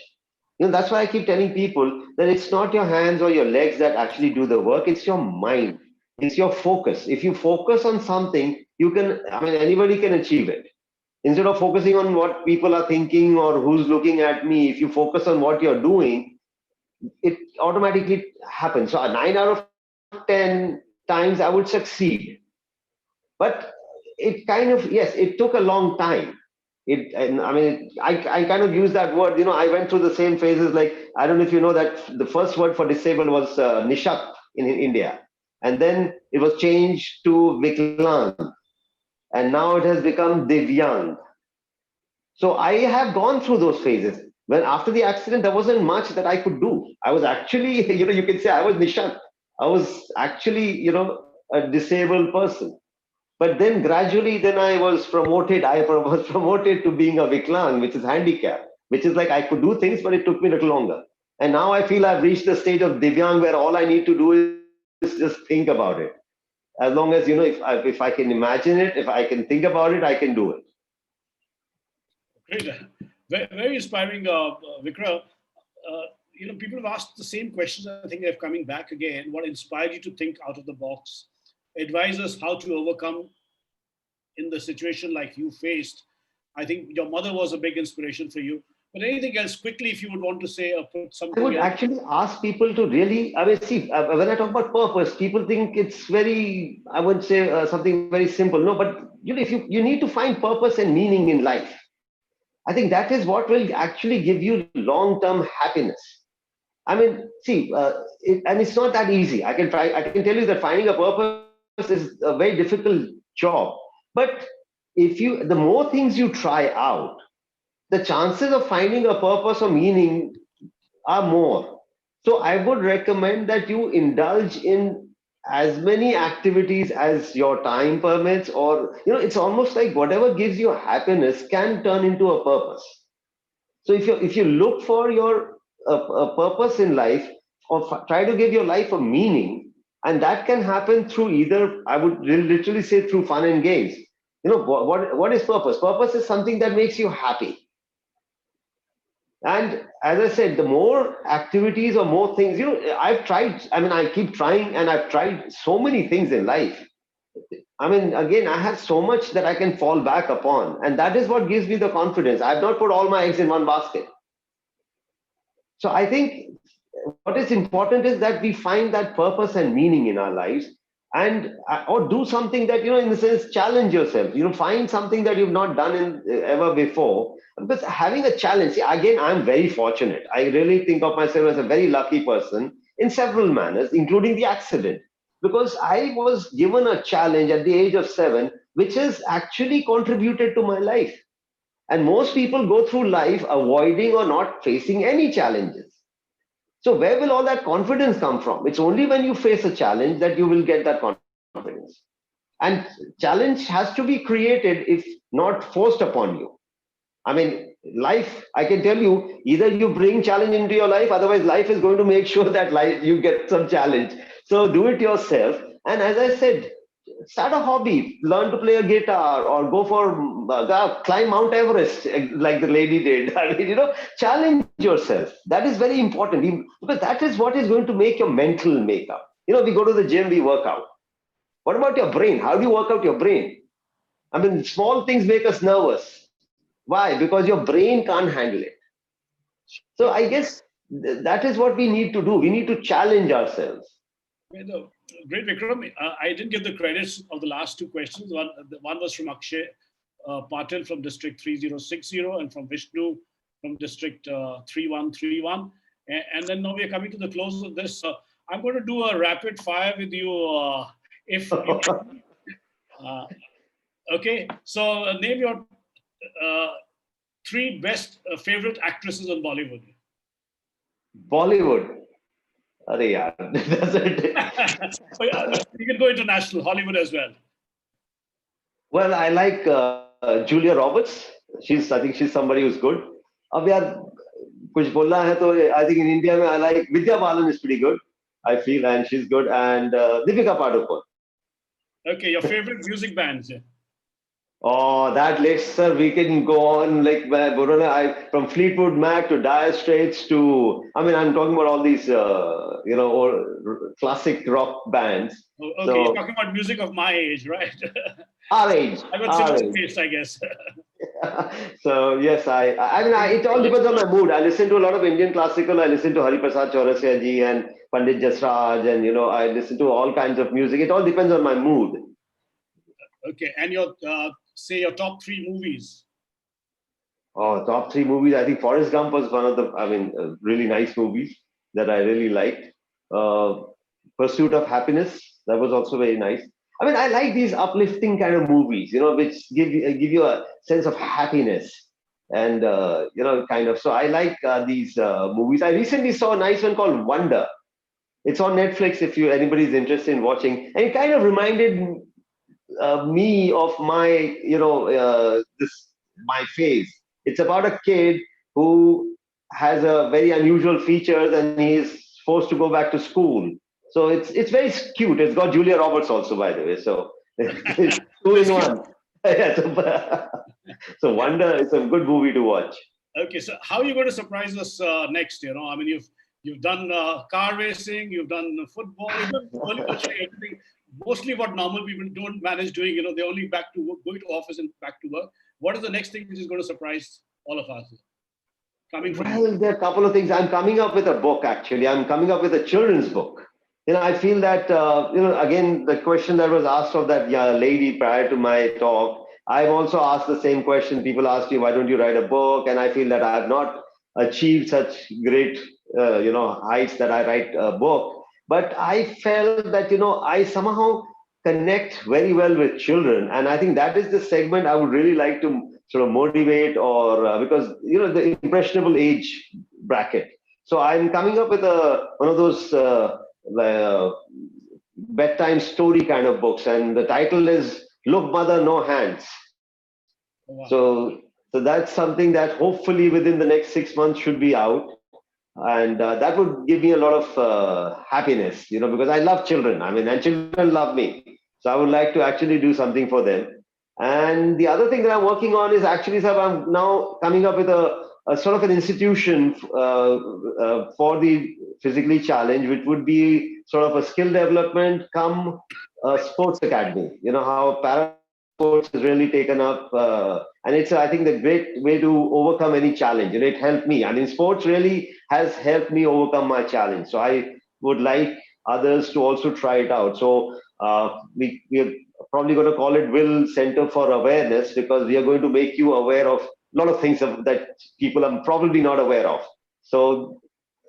that's why I keep telling people that it's not your hands or your legs that actually do the work, it's your mind, it's your focus. If you focus on something, anybody can achieve it. Instead of focusing on what people are thinking or who's looking at me, if you focus on what you're doing, it automatically happens. So 9 out of 10 times I would succeed. But it kind of, yes, it took a long time. I kind of use that word, I went through the same phases. Like, I don't know if you know that the first word for disabled was Nishat in India. And then it was changed to Vikram. And now it has become Divyang. So I have gone through those phases. When after the accident, there wasn't much that I could do. I was actually, you can say I was Nishat. I was actually, a disabled person. But then gradually, then I was promoted. I was promoted to being a Viklang, which is handicap, which is like I could do things, but it took me a little longer. And now I feel I've reached the stage of Divyang where all I need to do is just think about it. As long as, if I can imagine it, if I can think about it, I can do it. Great. Very, very inspiring, Vikram. People have asked the same questions. I think they're coming back again. What inspired you to think out of the box? Advise us how to overcome in the situation like you faced. I think your mother was a big inspiration for you. But anything else quickly, if you would want to say or put something? I would actually ask people to really, see, when I talk about purpose, people think it's very, I would say something very simple. No, but if you need to find purpose and meaning in life. I think that is what will actually give you long-term happiness. See, and it's not that easy. I can tell you that finding a purpose is a very difficult job. But the more things you try out, the chances of finding a purpose or meaning are more. So I would recommend that you indulge in as many activities as your time permits, or it's almost like whatever gives you happiness can turn into a purpose. So if you look for your a purpose in life, or try to give your life a meaning, and that can happen through either, I would literally say, through fun and games. What is purpose? Purpose is something that makes you happy. And as I said, the more activities or more things, I've tried, I keep trying, and I've tried so many things in life. Again, I have so much that I can fall back upon. And that is what gives me the confidence. I've not put all my eggs in one basket. So I think what is important is that we find that purpose and meaning in our lives, and or do something that, in a sense, challenge yourself. Find something that you've not done ever before. But having a challenge, see, again, I'm very fortunate. I really think of myself as a very lucky person in several manners, including the accident, because I was given a challenge at the age of 7, which has actually contributed to my life. And most people go through life avoiding or not facing any challenges. So where will all that confidence come from? It's only when you face a challenge that you will get that confidence. And challenge has to be created, if not forced upon you. I mean, life, I can tell you, either you bring challenge into your life, otherwise life is going to make sure that life you get some challenge. So do it yourself. And as I said, start a hobby, learn to play a guitar or go for climb Mount Everest like the lady did. I mean, challenge yourself. That is very important because that is what is going to make your mental makeup. We go to the gym, we work out. What about your brain? How do you work out your brain? I mean, small things make us nervous. Why? Because your brain can't handle it. So I guess that is what we need to do. We need to challenge ourselves. Great, Vikram. I didn't give the credits of the last two questions. One was from Akshay Patil from District 3060 and from Vishnu from District 3131. And then now we are coming to the close of this. I'm going to do a rapid fire with you. If you Okay, so name your three best favorite actresses in Bollywood. Bollywood. Are yaar, that's it. You can go international, Hollywood as well. Well, I like Julia Roberts. I think she's somebody who's good. अब यार कुछ बोलना है तो I think in India I like Vidya Balan is pretty good. I feel and she's good and Deepika Padukone. Okay, your favorite music bands? Yeah. Oh, that list, sir, we can go on like from Fleetwood Mac to Dire Straits to, I mean, I'm talking about all these, classic rock bands. Okay, so, you're talking about music of my age, right? Our age. I got similar taste, I guess. So yes, I mean, it all depends on my mood. I listen to a lot of Indian classical. I listen to Hari Prasad Chaurasia ji and Pandit Jasraj, and I listen to all kinds of music. It all depends on my mood. Okay, and your say your top three movies. Oh, top three movies. I think Forrest Gump was one of the, really nice movies that I really liked. Pursuit of Happiness, that was also very nice. I mean, I like these uplifting kind of movies, which give you a sense of happiness and, kind of. So I like these movies. I recently saw a nice one called Wonder. It's on Netflix if anybody's interested in watching. And it kind of reminded me of my, my phase. It's about a kid who has a very unusual features and he's forced to go back to school. So it's very cute. It's got Julia Roberts also, by the way. So it's two in one. So Wonder is a good movie to watch. Okay, so how are you going to surprise us next? I mean, you've done car racing, you've done football, you've done everything. Mostly what normal people don't manage doing, they're only back to work, going to office and back to work. What is the next thing which is going to surprise all of us? Coming from you? There are a couple of things. I'm coming up with a book, actually. I'm coming up with a children's book. I feel that, again, the question that was asked of that lady prior to my talk, I've also asked the same question. People ask you, why don't you write a book? And I feel that I have not achieved such great, heights that I write a book. But I felt that, I somehow connect very well with children. And I think that is the segment I would really like to sort of motivate or because, the impressionable age bracket. So I'm coming up with one of those bedtime story kind of books. And the title is Look, Mother, No Hands. Wow. So that's something that hopefully within the next 6 months should be out. And that would give me a lot of happiness, because I love children. I mean, and children love me. So I would like to actually do something for them. And the other thing that I'm working on is actually, sir, I'm now coming up with a sort of an institution for the physically challenged, which would be sort of a skill development come sports academy. How para sports has really taken up. And it's, I think, the great way to overcome any challenge. It helped me. I mean, sports really has helped me overcome my challenge. So I would like others to also try it out. So we are probably going to call it Will Center for Awareness because we are going to make you aware of a lot of things that people are probably not aware of. So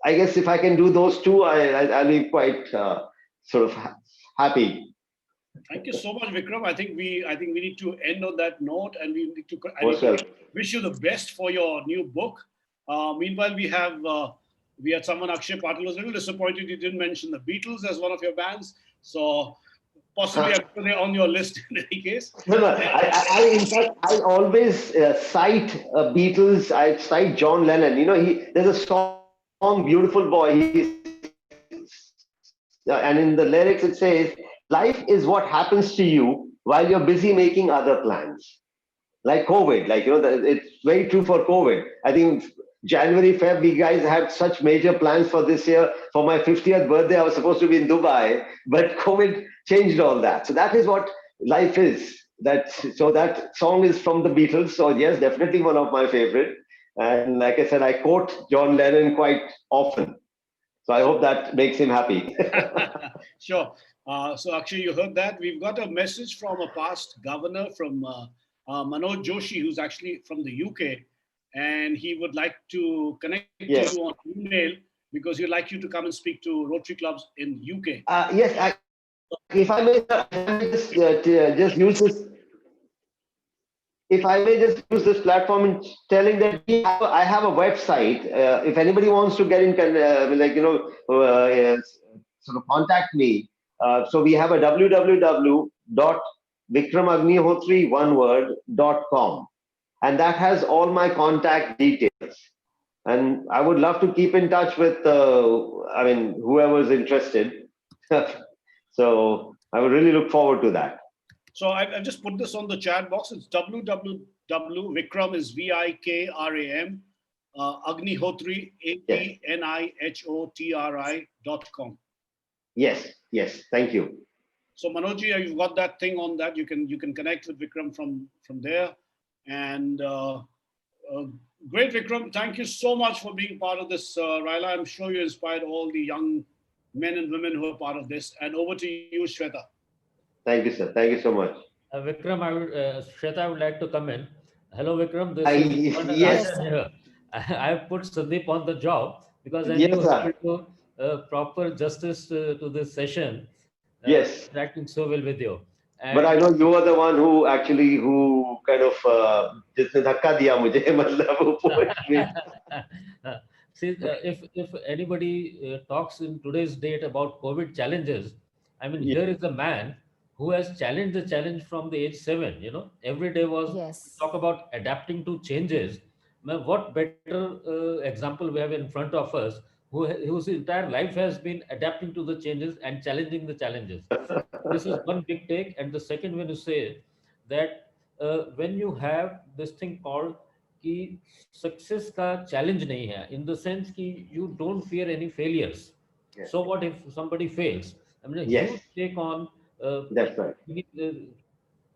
I guess if I can do those two, I'll be quite sort of happy. Thank you so much, Vikram. I think we need to end on that note, and we need to wish you the best for your new book. Meanwhile, we had someone, Akshay Patil, was a little disappointed you didn't mention the Beatles as one of your bands. So possibly on your list in any case. No, no. In fact, I always cite Beatles. I cite John Lennon. There's a song, "Beautiful Boy." And in the lyrics it says, "Life is what happens to you while you're busy making other plans." Like COVID, it's very true for COVID. I think January, Feb, we guys had such major plans for this year. For my 50th birthday, I was supposed to be in Dubai, but COVID changed all that. So that is what life is. So that song is from the Beatles. So yes, definitely one of my favorite. And like I said, I quote John Lennon quite often. So I hope that makes him happy. Sure. So actually, you heard that. We've got a message from a past governor from Manoj Joshi, who's actually from the UK, and he would like to connect Yes. to you on email because he'd like you to come and speak to Rotary clubs in UK. Yes, if I may just use this. If I may just use this platform in telling that I have a website. If anybody wants to get in, sort of contact me. So we have a www.vikramagnihotri.com, and that has all my contact details. And I would love to keep in touch with, whoever's interested. So I would really look forward to that. So I've just put this on the chat box. It's www.Vikram is Vikram, Agnihotri, AGNIHOTRI.com. Yes. Thank you. So Manojji, you've got that thing on that. You can connect with Vikram from there. And great, Vikram. Thank you so much for being part of this, Raila. I'm sure you inspired all the young men and women who are part of this. And over to you, Shweta. Thank you, sir. Thank you so much. Vikram, Shweta, I would like to come in. Hello, Vikram. This is yes. here. I have put Sandeep on the job because I Yes, knew sir. to proper justice to this session. Yes. Interacting so well with you. But I know you are the one who kind of जिसने धक्का दिया मुझे मतलब वो pushed me. See, if anybody talks in today's date about COVID challenges, I mean, here is a man who has challenged the challenge from the age 7. Every day was talk about adapting to changes. Now, what better example we have in front of us, whose entire life has been adapting to the changes and challenging the challenges. This is one big take. And the second, when you say that when you have this thing called कि success का challenge नहीं है, in the sense कि you don't fear any failures. Yes. So what if somebody fails? I mean, a huge take on that's right.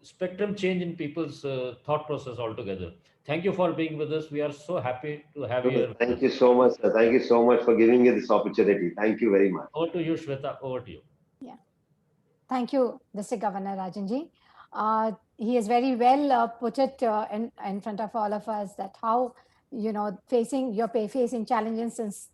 Spectrum change in people's thought process altogether. Thank you for being with us. We are so happy to have you here. Thank you so much, sir. Thank you so much for giving me this opportunity. Thank you very much. Over to you, Shweta. Over to you. Yeah. Thank you, District Governor Rajanji. He has very well put it in front of all of us that how, you're facing challenges since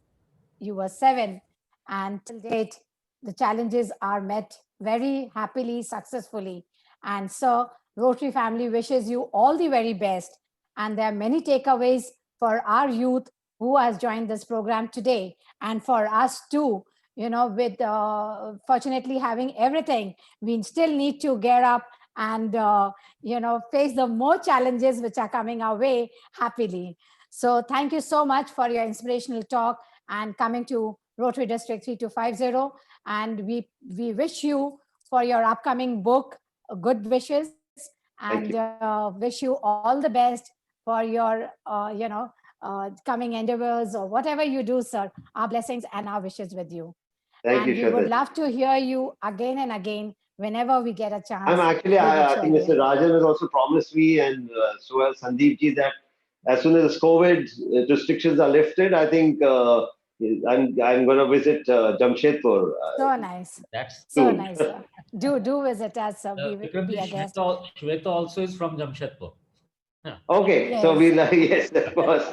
you were 7, and till date, the challenges are met very happily, successfully. And so Rotary family wishes you all the very best. And there are many takeaways for our youth who has joined this program today, and for us too. With fortunately having everything, we still need to gear up and, face the more challenges which are coming our way happily. So thank you so much for your inspirational talk and coming to Rotary District 3250. And we wish you for your upcoming book good wishes, and wish you all the best for your, coming endeavors or whatever you do, sir. Our blessings and our wishes with you. Thank you, we would love to hear you again and again whenever we get a chance. I'm actually, I think Mr. Rajan has also promised me, and so has Sandeep ji, that as soon as COVID restrictions are lifted, I think I'm going to visit Jamshedpur. So nice. That's so nice. Sir. Do visit us. Be a guest. Shweta also is from Jamshedpur. Okay, yes. So yes, of course.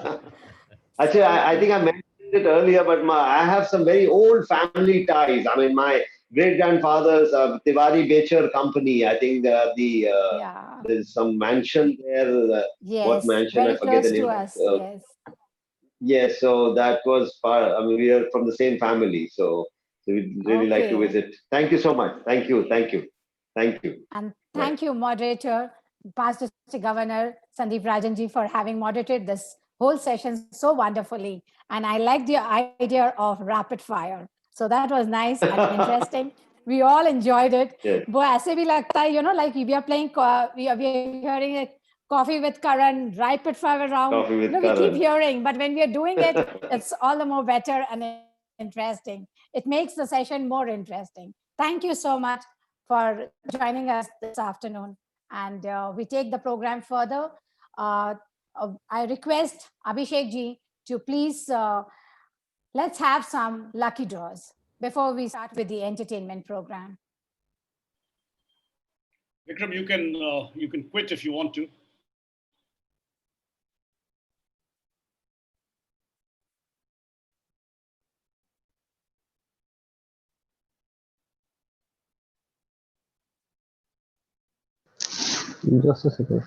Actually, I think I mentioned it earlier, but I have some very old family ties. I mean, my great-grandfather's Tiwari Becher company. I think there's some mansion there. Yes, what mansion? very I forget close the name. To us. Yes. Yes, so that was part. I mean, we are from the same family, so we'd really like to visit. Thank you so much. Thank you. Thank you. And thank you, moderator, past district governor Sandeep Rajanji, for having moderated this whole session so wonderfully. And I liked your idea of rapid fire. So that was nice and interesting. We all enjoyed it. Yes. वो ऐसे भी लगता है, like we are playing, we are hearing a coffee with Karan, rapid fire round. Coffee with We keep Karan. hearing, but when we are doing it, it's all the more better and interesting. It makes the session more interesting. Thank you so much for joining us this afternoon. And we take the program further. I request Abhishek ji to please let's have some lucky draws before we start with the entertainment program. Vikram, you can quit if you want to. Just a second.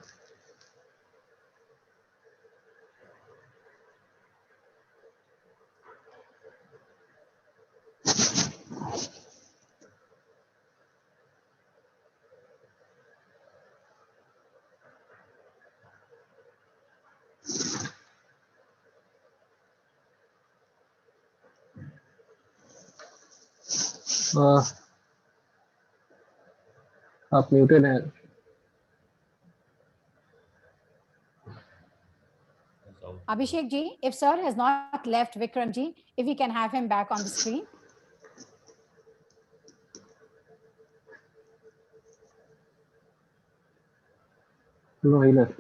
आप muted हैं. Abhishek ji, if sir has not left Vikram ji, if we can have him back on the screen. No, he left.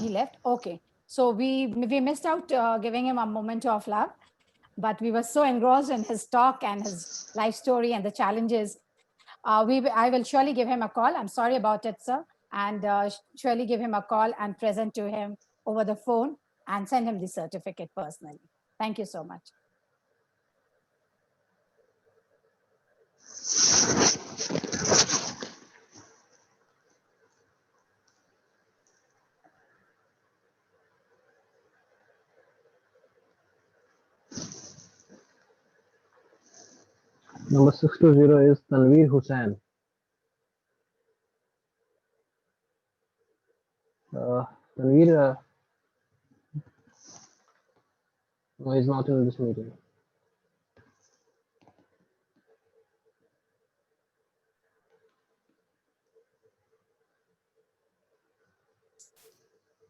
He left? Okay. So we missed out giving him a moment of love, but we were so engrossed in his talk and his life story and the challenges. I will surely give him a call. I'm sorry about it, sir. And surely give him a call and present to him over the phone and send him the certificate personally. Thank you so much. Number 620 is Tanveer Hussain. Tanveer, no, he's not in this meeting.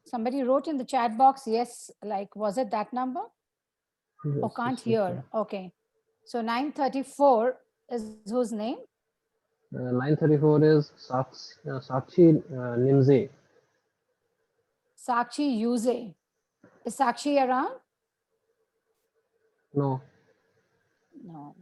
Somebody wrote in the chat box, yes, like, was it that number? Yes, Oh, can't yes, hear. Okay. So 934 is whose name? 934 is Sakshi Nimze. Sakshi Yuze. Is Sakshi around? No. No.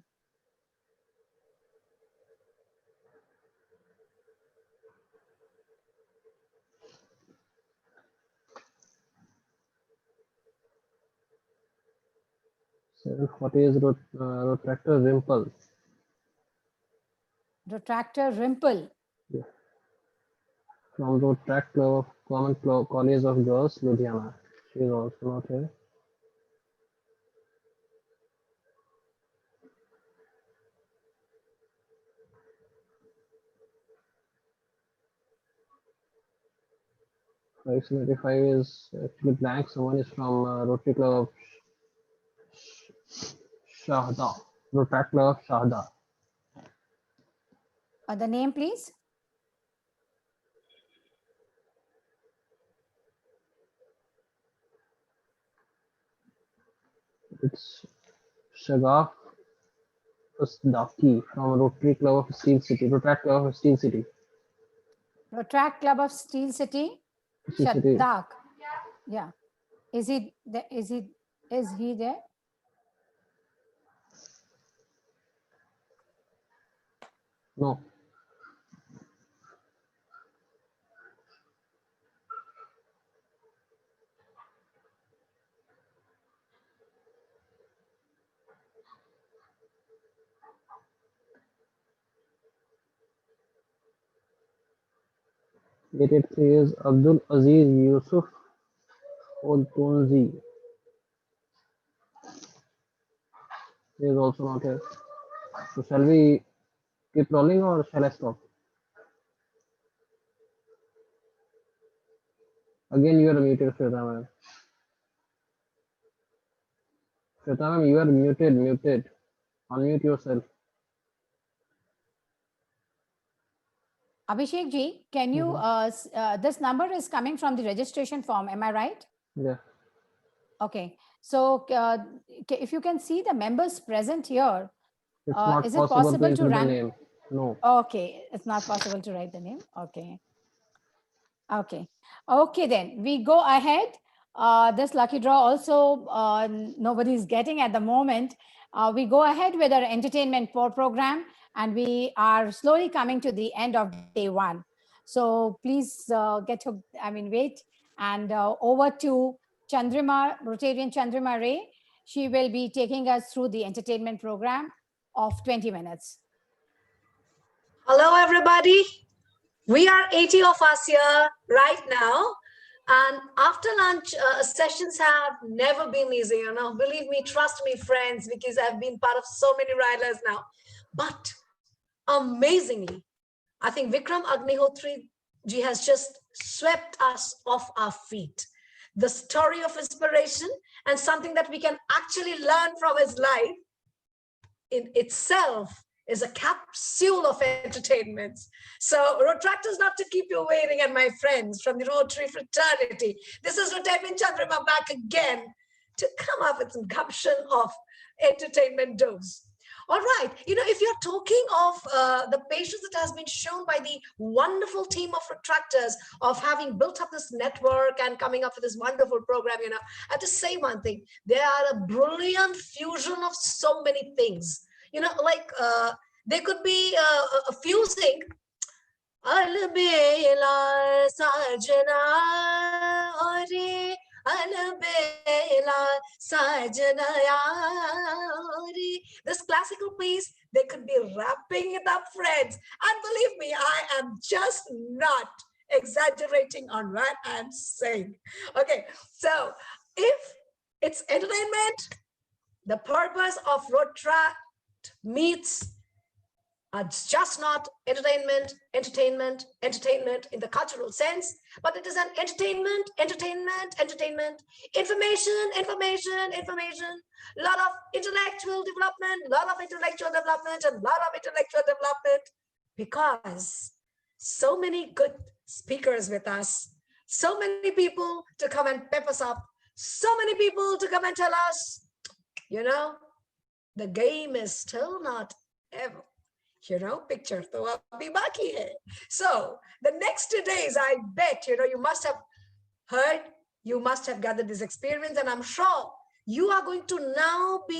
Seven 40 is Rotractor Rimple. Retractor Rimple. Yeah. From Rotract Club of Common College of Girls, Ludhiana. She is also not here. Five 75 is actually blank. Someone is from Rotary Club of Shahda. Rotract Club of Shahda. The name, please. It's Shagaf Usdaki from Rotary Club of Steel City. Rotract Club of Steel City. Retract Club of Steel City. Steel City. Shadak. Yeah. Is he there? Is he there? No. Eight three is Abdul Aziz Yusuf Odunzi. He is also not here. So shall we keep rolling or shall I stop? Again, you are muted, Shweta ma'am. Shweta ma'am, you are muted. Unmute yourself. Abhishek ji, can you, this number is coming from the registration form, am I right? Yeah. Okay, so if you can see the members present here, It's not is it possible to possible to enter the run? name. No. Okay, it's not possible to write the name. Okay. Okay, then we go ahead. This lucky draw also nobody's getting at the moment. We go ahead with our entertainment program, and we are slowly coming to the end of day one. So please wait. And over to Chandrima, Rotarian Chandrima Ray. She will be taking us through the entertainment program of 20 minutes. Hello, everybody. We are 80 of us here right now. And after lunch, sessions have never been easy, you know. Believe me, trust me, friends, because I've been part of so many riders now. But amazingly, I think Vikram Agnihotri ji has just swept us off our feet. The story of inspiration and something that we can actually learn from his life in itself is a capsule of entertainment. So Rotractors, not to keep you waiting, and my friends from the Rotary fraternity, this is Rotarian Chandrima back again to come up with some gumption of entertainment dose. All right, you know, if you're talking of the patience that has been shown by the wonderful team of Retractors of having built up this network and coming up with this wonderful program, you know, I have to say one thing, they are a brilliant fusion of so many things. You know, like they could be fusing Albela Sajana Ore Albela Sajana Yari. This classical piece, they could be wrapping it up, friends. And believe me, I am just not exaggerating on what I'm saying. Okay, so if it's entertainment, the purpose of Rotract meets just not entertainment in the cultural sense, but it is an entertainment, information, a lot of intellectual development, because so many good speakers with us, so many people to come and pep us up, so many people to come and tell us, you know, the game is still not ever, you know, picture to abhi baki hai. So the next 2 days, I bet, you know, you must have heard, you must have gathered this experience, and I'm sure you are going to now be